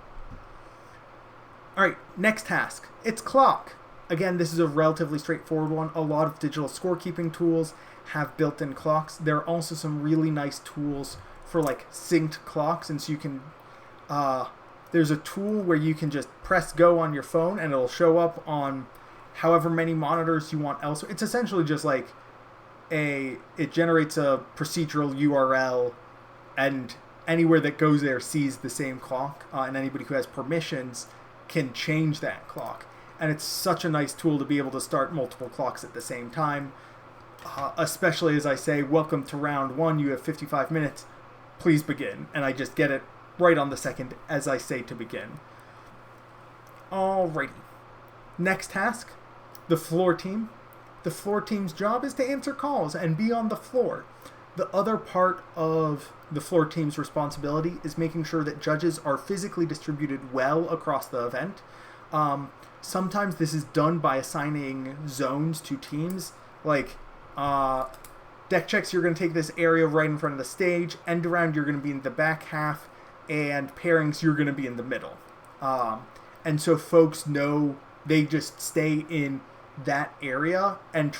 Alright, next task. It's clock. Again, this is a relatively straightforward one. A lot of digital scorekeeping tools have built-in clocks. There are also some really nice tools for synced clocks, and so you can, there's a tool where you can just press go on your phone and it'll show up on however many monitors you want elsewhere. It's essentially just it generates a procedural URL, and anywhere that goes there sees the same clock, and anybody who has permissions can change that clock. And it's such a nice tool to be able to start multiple clocks at the same time, especially as I say, welcome to round 1, you have 55 minutes, please begin. And I just get it right on the second as I say to begin. Alrighty. Next task, the floor team. The floor team's job is to answer calls and be on the floor. The other part of the floor team's responsibility is making sure that judges are physically distributed well across the event. Sometimes this is done by assigning zones to teams. Like, deck checks, you're going to take this area right in front of the stage. End around, you're going to be in the back half. And pairings, you're going to be in the middle. And so folks know they just stay in that area. And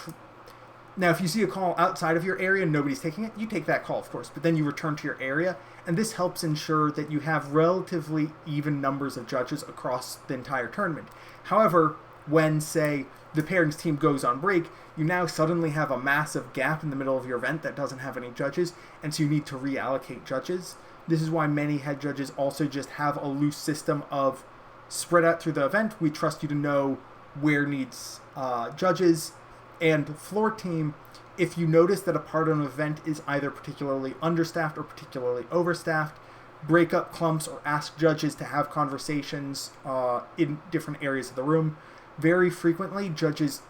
now, if you see a call outside of your area and nobody's taking it, you take that call, of course. But then you return to your area. And this helps ensure that you have relatively even numbers of judges across the entire tournament. However, when, say, the pairings team goes on break, you now suddenly have a massive gap in the middle of your event that doesn't have any judges, and so you need to reallocate judges. This is why many head judges also just have a loose system of spread out through the event. We trust you to know where needs judges. And floor team, if you notice that a part of an event is either particularly understaffed or particularly overstaffed, break up clumps or ask judges to have conversations in different areas of the room. Very frequently, judges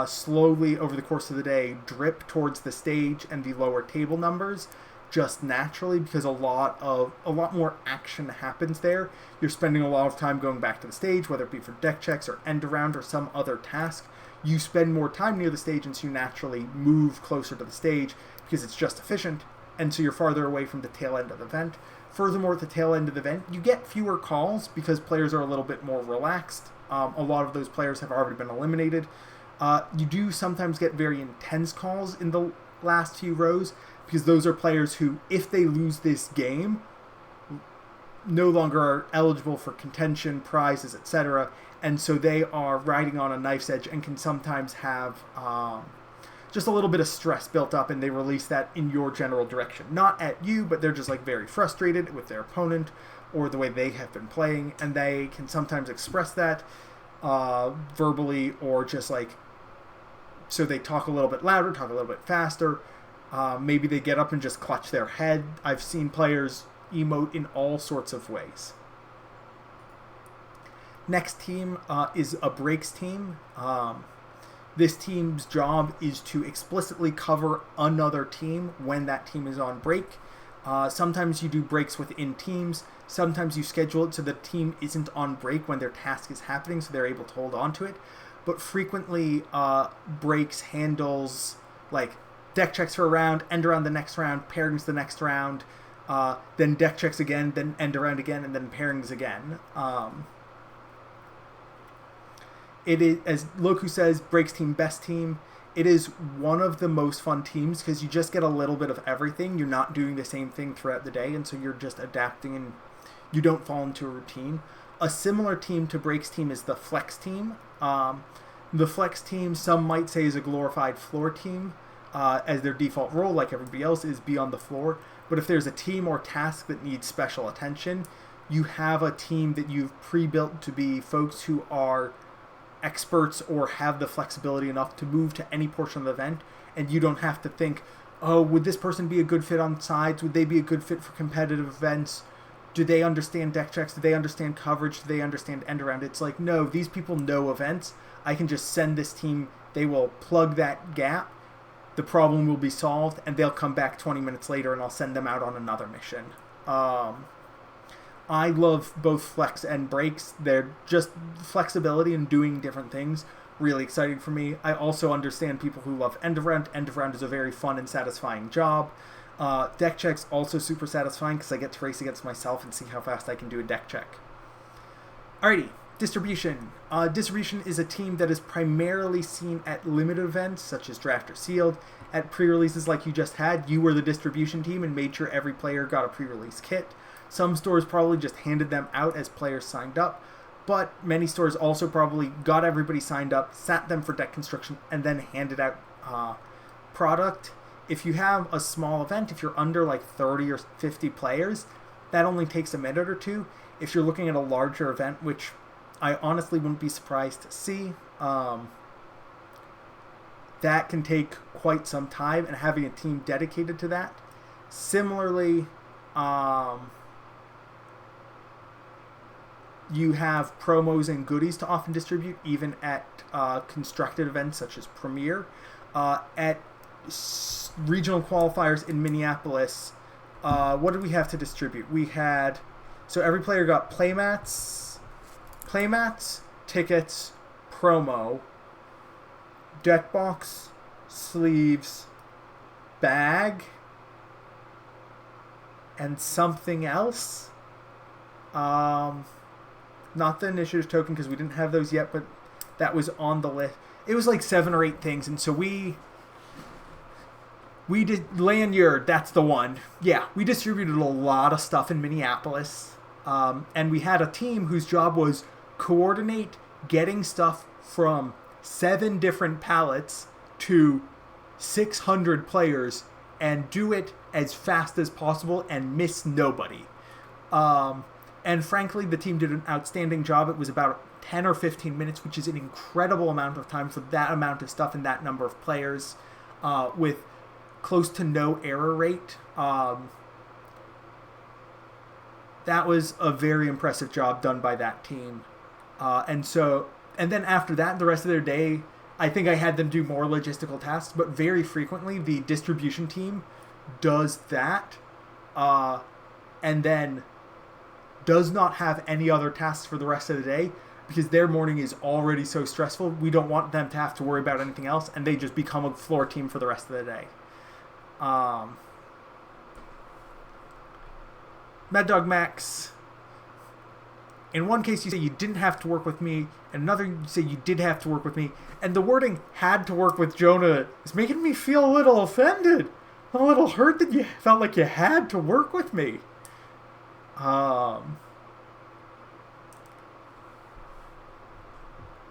slowly over the course of the day drip towards the stage and the lower table numbers just naturally because a lot more action happens there. You're spending a lot of time going back to the stage, whether it be for deck checks or end around or some other task. You spend more time near the stage, and so you naturally move closer to the stage because it's just efficient, and so you're farther away from the tail end of the event. Furthermore, at the tail end of the event, you get fewer calls because players are a little bit more relaxed. A lot of those players have already been eliminated. You do sometimes get very intense calls in the last few rows because those are players who, if they lose this game, no longer are eligible for contention, prizes, etc., and so they are riding on a knife's edge and can sometimes have just a little bit of stress built up, and they release that in your general direction. Not at you, but they're just like very frustrated with their opponent or the way they have been playing, and they can sometimes express that verbally or just like, so they talk a little bit louder, talk a little bit faster. Maybe they get up and just clutch their head. I've seen players emote in all sorts of ways. Next team is a breaks team. This team's job is to explicitly cover another team when that team is on break. Sometimes you do breaks within teams. Sometimes you schedule it so the team isn't on break when their task is happening, so they're able to hold on to it. But frequently, breaks handles like deck checks for a round, end around the next round, pairings the next round, then deck checks again, then end around again, and then pairings again. It is, as Loku says, breaks team, best team. It is one of the most fun teams because you just get a little bit of everything. You're not doing the same thing throughout the day, and so you're just adapting and you don't fall into a routine. A similar team to breaks team is the flex team. The flex team, some might say, is a glorified floor team, as their default role, like everybody else, is be on the floor. But if there's a team or task that needs special attention, you have a team that you've pre-built to be folks who are experts or have the flexibility enough to move to any portion of the event, and you don't have to think, oh, would this person be a good fit on sides? Would they be a good fit for competitive events? Do they understand deck checks? Do they understand coverage? Do they understand end around? It's like, no, these people know events. I can just send this team. They will plug that gap. The problem will be solved, and they'll come back 20 minutes later, and I'll send them out on another mission. I love both flex and breaks. They're just flexibility and doing different things. Really exciting for me. I also understand people who love end of round. End of round is a very fun and satisfying job. Deck checks also super satisfying because I get to race against myself and see how fast I can do a deck check. Alrighty, distribution. Distribution is a team that is primarily seen at limited events such as draft or sealed. At pre-releases like you just had, you were the distribution team and made sure every player got a pre-release kit. Some stores probably just handed them out as players signed up, but many stores also probably got everybody signed up, sat them for deck construction, and then handed out product. If you have a small event, if you're under like 30 or 50 players, that only takes a minute or two. If you're looking at a larger event, which I honestly wouldn't be surprised to see, that can take quite some time, and having a team dedicated to that. Similarly, You have promos and goodies to often distribute, even at constructed events such as Premiere. At regional qualifiers in Minneapolis, what did we have to distribute? We had, so every player got playmats, tickets, promo, deck box, sleeves, bag, and something else. Not the initiative token because we didn't have those yet, but that was on the list. It was like 7 or 8 things, and so we did lanyard. That's the one. Yeah, we distributed a lot of stuff in Minneapolis, and we had a team whose job was coordinate getting stuff from 7 different pallets to 600 players and do it as fast as possible and miss nobody. And frankly, the team did an outstanding job. It was about 10 or 15 minutes, which is an incredible amount of time for that amount of stuff and that number of players, with close to no error rate. That was a very impressive job done by that team. And then after that, the rest of their day, I think I had them do more logistical tasks, but very frequently the distribution team does that, and then does not have any other tasks for the rest of the day because their morning is already so stressful. We don't want them to have to worry about anything else, and they just become a floor team for the rest of the day. Mad Dog Max, in one case you say you didn't have to work with me, and another you say you did have to work with me, and the wording "had to work with Jonah" is making me feel a little offended. I'm a little hurt that you felt like you had to work with me.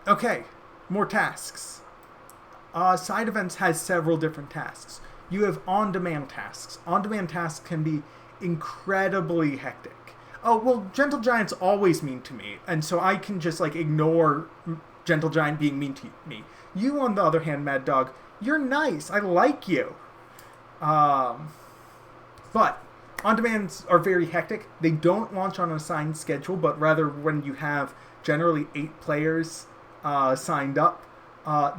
Okay, more tasks. Side events has several different tasks. You have on-demand tasks. On-demand tasks can be incredibly hectic. Oh, well, Gentle Giant's always mean to me, and so I can just, ignore Gentle Giant being mean to me. You, on the other hand, Mad Dog, you're nice. I like you. But on-demands are very hectic. They don't launch on an assigned schedule, but rather when you have generally 8 players signed up.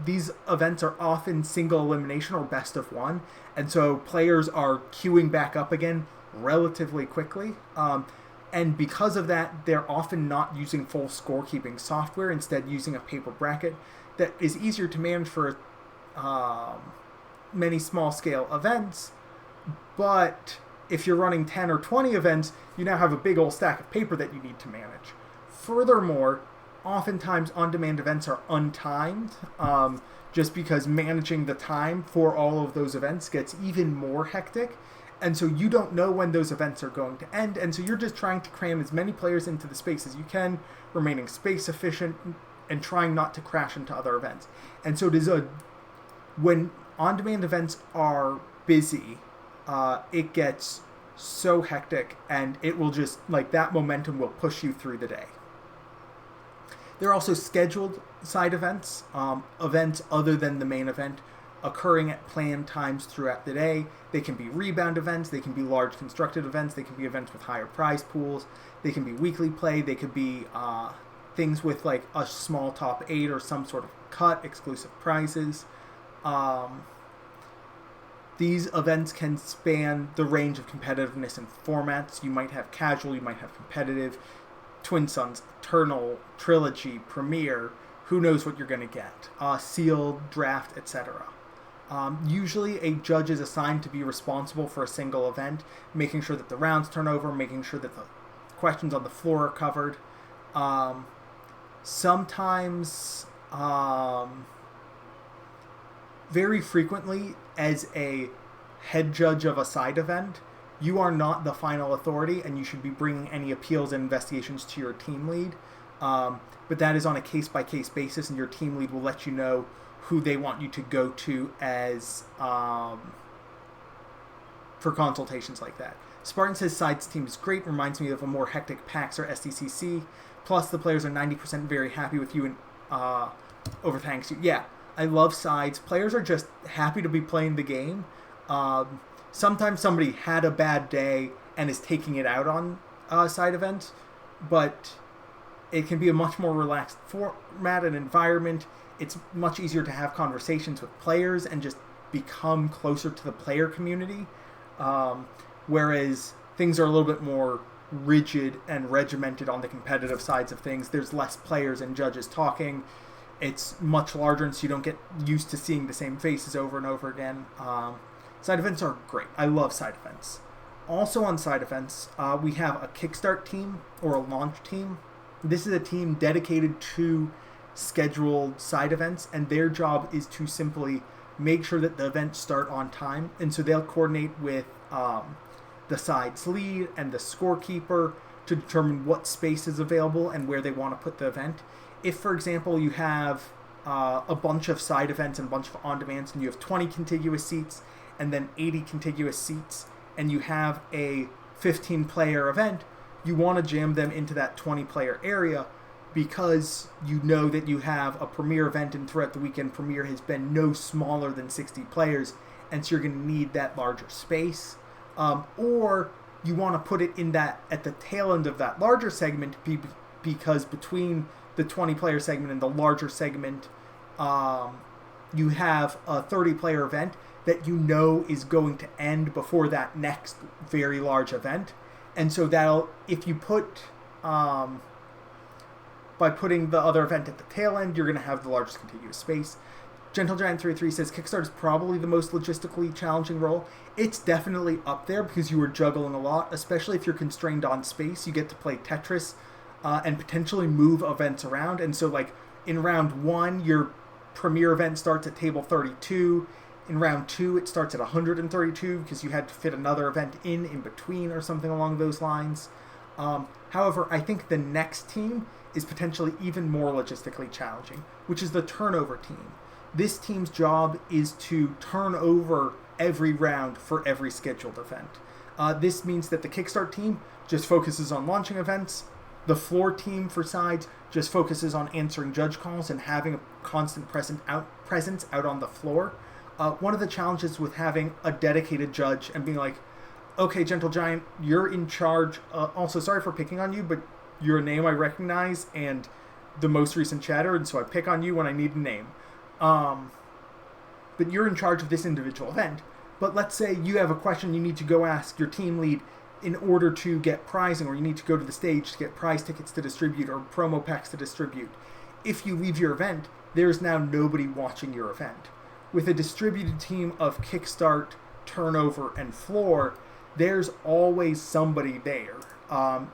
These events are often single elimination or best of one, and so players are queuing back up again relatively quickly. And because of that, they're often not using full scorekeeping software, instead using a paper bracket that is easier to manage for many small-scale events. But if you're running 10 or 20 events, you now have a big old stack of paper that you need to manage. Furthermore, oftentimes on-demand events are untimed, just because managing the time for all of those events gets even more hectic. And so you don't know when those events are going to end, and so you're just trying to cram as many players into the space as you can, remaining space efficient, and trying not to crash into other events. And so when on-demand events are busy, it gets so hectic, and it will just, that momentum will push you through the day. There are also scheduled side events, events other than the main event, occurring at planned times throughout the day. They can be rebound events, they can be large constructed events, they can be events with higher prize pools, they can be weekly play, they could be things with a small top 8 or some sort of cut, exclusive prizes. These events can span the range of competitiveness and formats. You might have casual, you might have competitive, Twin Suns, Eternal, Trilogy, Premiere, who knows what you're going to get, sealed, draft, etc. Usually a judge is assigned to be responsible for a single event, making sure that the rounds turn over, making sure that the questions on the floor are covered. Sometimes, very frequently, as a head judge of a side event, you are not the final authority, and you should be bringing any appeals and investigations to your team lead. But that is on a case-by-case basis, and your team lead will let you know who they want you to go to as for consultations like that. Spartan says Sides team is great, reminds me of a more hectic PAX or SDCC. Plus, the players are 90% very happy with you and over thanks you. Yeah, I love Sides. Players are just happy to be playing the game. Sometimes somebody had a bad day and is taking it out on side events, but it can be a much more relaxed format and environment. It's much easier to have conversations with players and just become closer to the player community, whereas things are a little bit more rigid and regimented on the competitive sides of things. There's less players and judges talking. It's much larger, and so you don't get used to seeing the same faces over and over again. Side events are great. I love side events. Also on side events, we have a kickstart team or a launch team. This is a team dedicated to scheduled side events, and their job is to simply make sure that the events start on time. And so they'll coordinate with the side's lead and the scorekeeper to determine what space is available and where they want to put the event. If, for example, you have a bunch of side events and a bunch of on-demands, and you have 20 contiguous seats and then 80 contiguous seats, and you have a 15-player event, you want to jam them into that 20-player area because you know that you have a premier event, and throughout the weekend, premier has been no smaller than 60 players, and so you're going to need that larger space. Or you want to put it in that at the tail end of that larger segment, because between the 20-player segment and the larger segment, you have a 30-player event that you know is going to end before that next very large event. And so that'll, if you put, by putting the other event at the tail end, you're going to have the largest contiguous space. Gentle Giant 33 says Kickstart is probably the most logistically challenging role. It's definitely up there because you are juggling a lot, especially if you're constrained on space. You get to play Tetris and potentially move events around. And so, like, in round 1, your premier event starts at table 32. In round 2, it starts at 132 because you had to fit another event in between or something along those lines. However, I think the next team is potentially even more logistically challenging, which is the turnover team. This team's job is to turn over every round for every scheduled event. This means that the Kickstart team just focuses on launching events. The floor team for sides just focuses on answering judge calls and having a constant presence out on the floor. One of the challenges with having a dedicated judge and being like, okay, Gentle Giant, you're in charge. Also, sorry for picking on you, but you're a name I recognize and the most recent chatter, and so I pick on you when I need a name. But you're in charge of this individual event. But let's say you have a question you need to go ask your team lead in order to get prizing, or you need to go to the stage to get prize tickets to distribute or promo packs to distribute. If you leave your event, there's now nobody watching your event. With a distributed team of Kickstart, Turnover, and Floor, there's always somebody there.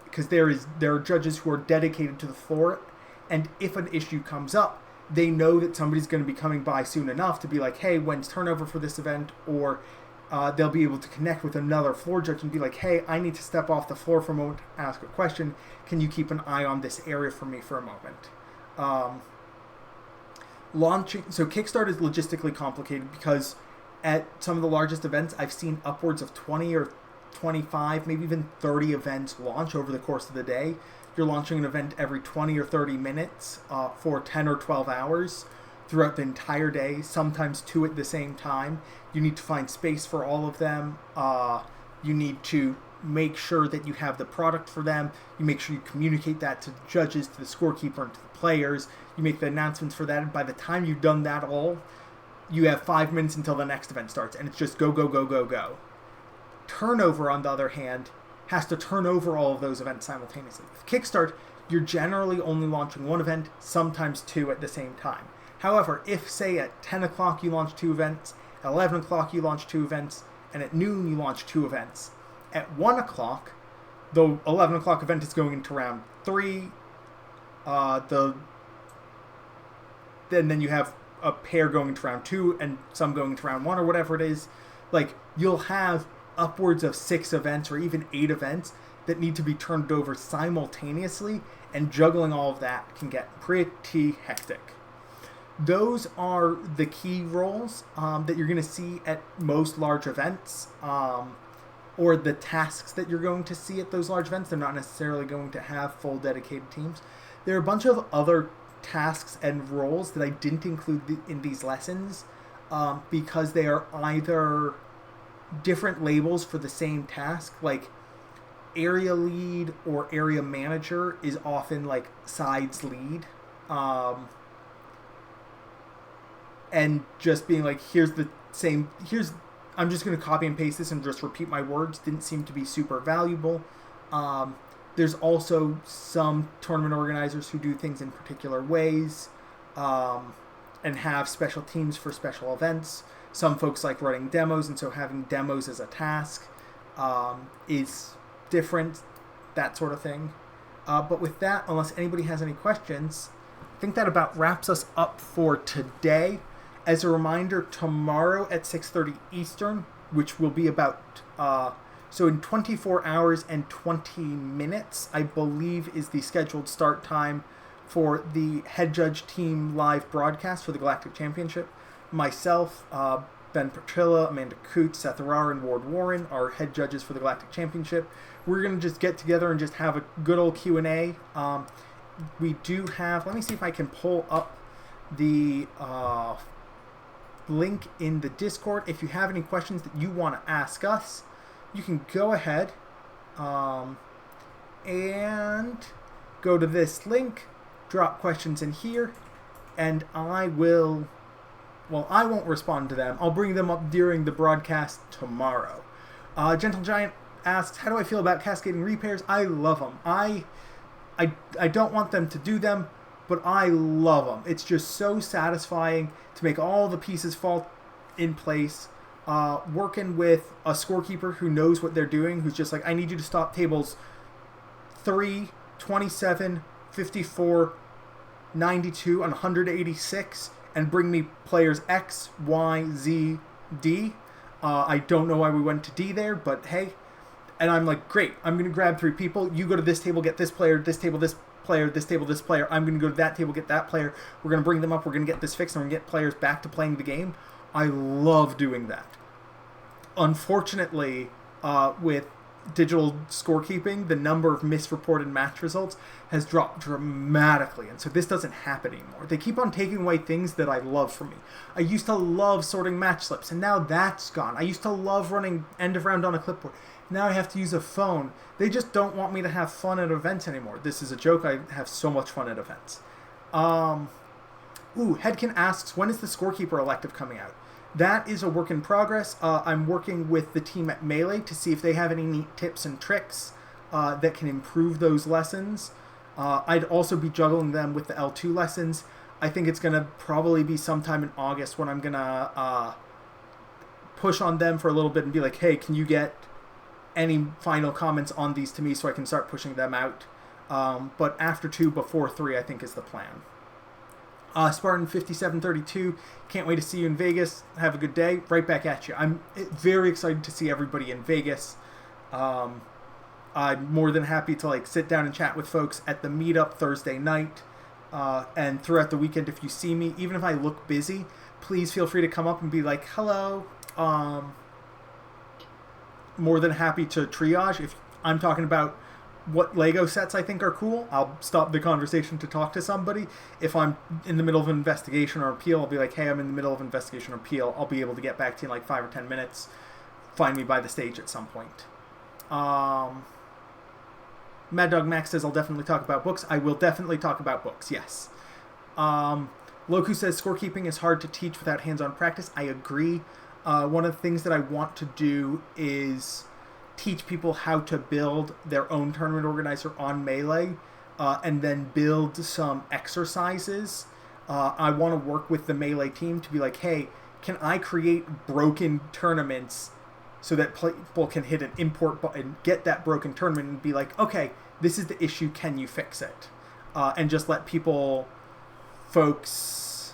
Because there are judges who are dedicated to the floor, and if an issue comes up, they know that somebody's going to be coming by soon enough to be like, hey, when's turnover for this event? Or they'll be able to connect with another floor judge and be like, hey, I need to step off the floor for a moment to ask a question. Can you keep an eye on this area for me for a moment? So Kickstart is logistically complicated because at some of the largest events, I've seen upwards of 20 or 25, maybe even 30 events launch over the course of the day. You're launching an event every 20 or 30 minutes for 10 or 12 hours throughout the entire day, sometimes 2 at the same time. You need to find space for all of them. You need to make sure that you have the product for them. You make sure you communicate that to the judges, to the scorekeeper, and to the players. You make the announcements for that, and by the time you've done that all, you have 5 minutes until the next event starts, and it's just go, go, go, go, go. Turnover, on the other hand, has to turn over all of those events simultaneously. With Kickstart, you're generally only launching one event, sometimes 2 at the same time. However, if, say, at 10 o'clock you launch 2 events, at 11 o'clock you launch 2 events, and at noon you launch 2 events, at 1 o'clock, the 11 o'clock event is going into round 3, then you have a pair going into round 2 and some going into round 1 or whatever it is. Like, you'll have upwards of 6 events or even 8 events that need to be turned over simultaneously, and juggling all of that can get pretty hectic. Those are the key roles that you're going to see at most large events, or the tasks that you're going to see at those large events. They're not necessarily going to have full dedicated teams. There are a bunch of other tasks and roles that I didn't include in these lessons because they are either different labels for the same task. Like, area lead or area manager is often like sides lead. And just being like, I'm just going to copy and paste this and just repeat my words didn't seem to be super valuable. There's also some tournament organizers who do things in particular ways and have special teams for special events. Some folks like running demos, and so having demos as a task is different, that sort of thing. But with that, unless anybody has any questions, I think that about wraps us up for today. As a reminder, tomorrow at 6:30 Eastern, which will be about, so in 24 hours and 20 minutes, I believe is the scheduled start time for the Head Judge Team live broadcast for the Galactic Championship. Myself, Ben Petrilla, Amanda Coots, Seth Arar, and Ward Warren are head judges for the Galactic Championship. We're going to just get together and just have a good old Q&A. We do have, let me see if I can pull up the link in the Discord. If you have any questions that you want to ask us, you can go ahead and go to this link, drop questions in here, and I won't respond to them. I'll bring them up during the broadcast tomorrow. Gentle Giant asks, how do I feel about cascading repairs? I love them. I don't want them to do them, but I love them. It's just so satisfying to make all the pieces fall in place. Working with a scorekeeper who knows what they're doing, who's just like, I need you to stop tables 3, 27, 54, 92, and 186, and bring me players X, Y, Z, D. I don't know why we went to D there, but hey. And I'm like, great, I'm going to grab 3 people. You go to this table, get this player, this table, this player, this table, this player. I'm going to go to that table, get that player. We're going to bring them up. We're going to get this fixed, and we're going to get players back to playing the game. I love doing that. Unfortunately, with digital scorekeeping, the number of misreported match results has dropped dramatically, and so this doesn't happen anymore. They keep on taking away things that I love from me. I used to love sorting match slips, and now that's gone. I used to love running end of round on a clipboard. Now I have to use a phone. They just don't want me to have fun at events anymore. This is a joke. I have so much fun at events. Headkin asks, when is the Scorekeeper elective coming out? That is a work in progress. I'm working with the team at Melee to see if they have any neat tips and tricks that can improve those lessons. I'd also be juggling them with the L2 lessons. I think it's going to probably be sometime in August when I'm going to push on them for a little bit and be like, hey, can you get any final comments on these to me so I can start pushing them out. But after 2, before 3, I think is the plan. Spartan 5732, can't wait to see you in Vegas. Have a good day. Right back at you. I'm very excited to see everybody in Vegas. I'm more than happy to sit down and chat with folks at the meetup Thursday night and throughout the weekend. If you see me, even if I look busy, please feel free to come up and be like, hello. More than happy to triage. If I'm talking about what Lego sets I think are cool, I'll stop the conversation to talk to somebody. If I'm in the middle of an investigation or appeal, I'll be like, hey, I'm in the middle of investigation or appeal. I'll be able to get back to you in 5 or 10 minutes. Find me by the stage at some point. Mad Dog Max says, I'll definitely talk about books. I will definitely talk about books, yes. Loku says, scorekeeping is hard to teach without hands-on practice. I agree. One of the things that I want to do is teach people how to build their own tournament organizer on Melee and then build some exercises. I want to work with the Melee team to be like, hey, can I create broken tournaments so that people can hit an import button, get that broken tournament, and be like, okay, this is the issue, can you fix it? And just let folks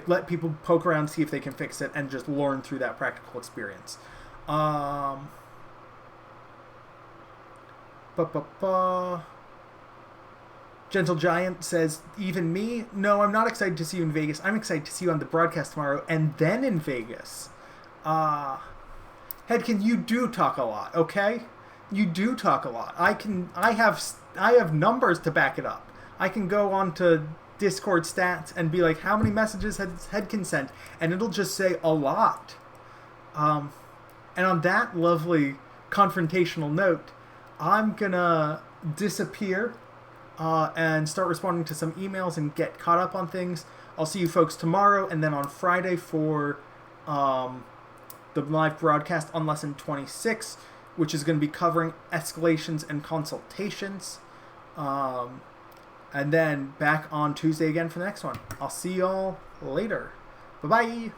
let people poke around, see if they can fix it, and just learn through that practical experience. Gentle Giant says, even me? No, I'm not excited to see you in Vegas. I'm excited to see you on the broadcast tomorrow, and then in Vegas. Headkin, you do talk a lot, okay? You do talk a lot. I have numbers to back it up. I can go on to Discord stats and be like, how many messages has Headkin sent? And it'll just say a lot. And on that lovely confrontational note, I'm gonna disappear and start responding to some emails and get caught up on things. I'll see you folks tomorrow, and then on Friday for the live broadcast on Lesson 26, which is going to be covering escalations and consultations. And then back on Tuesday again for the next one. I'll see y'all later. Bye-bye.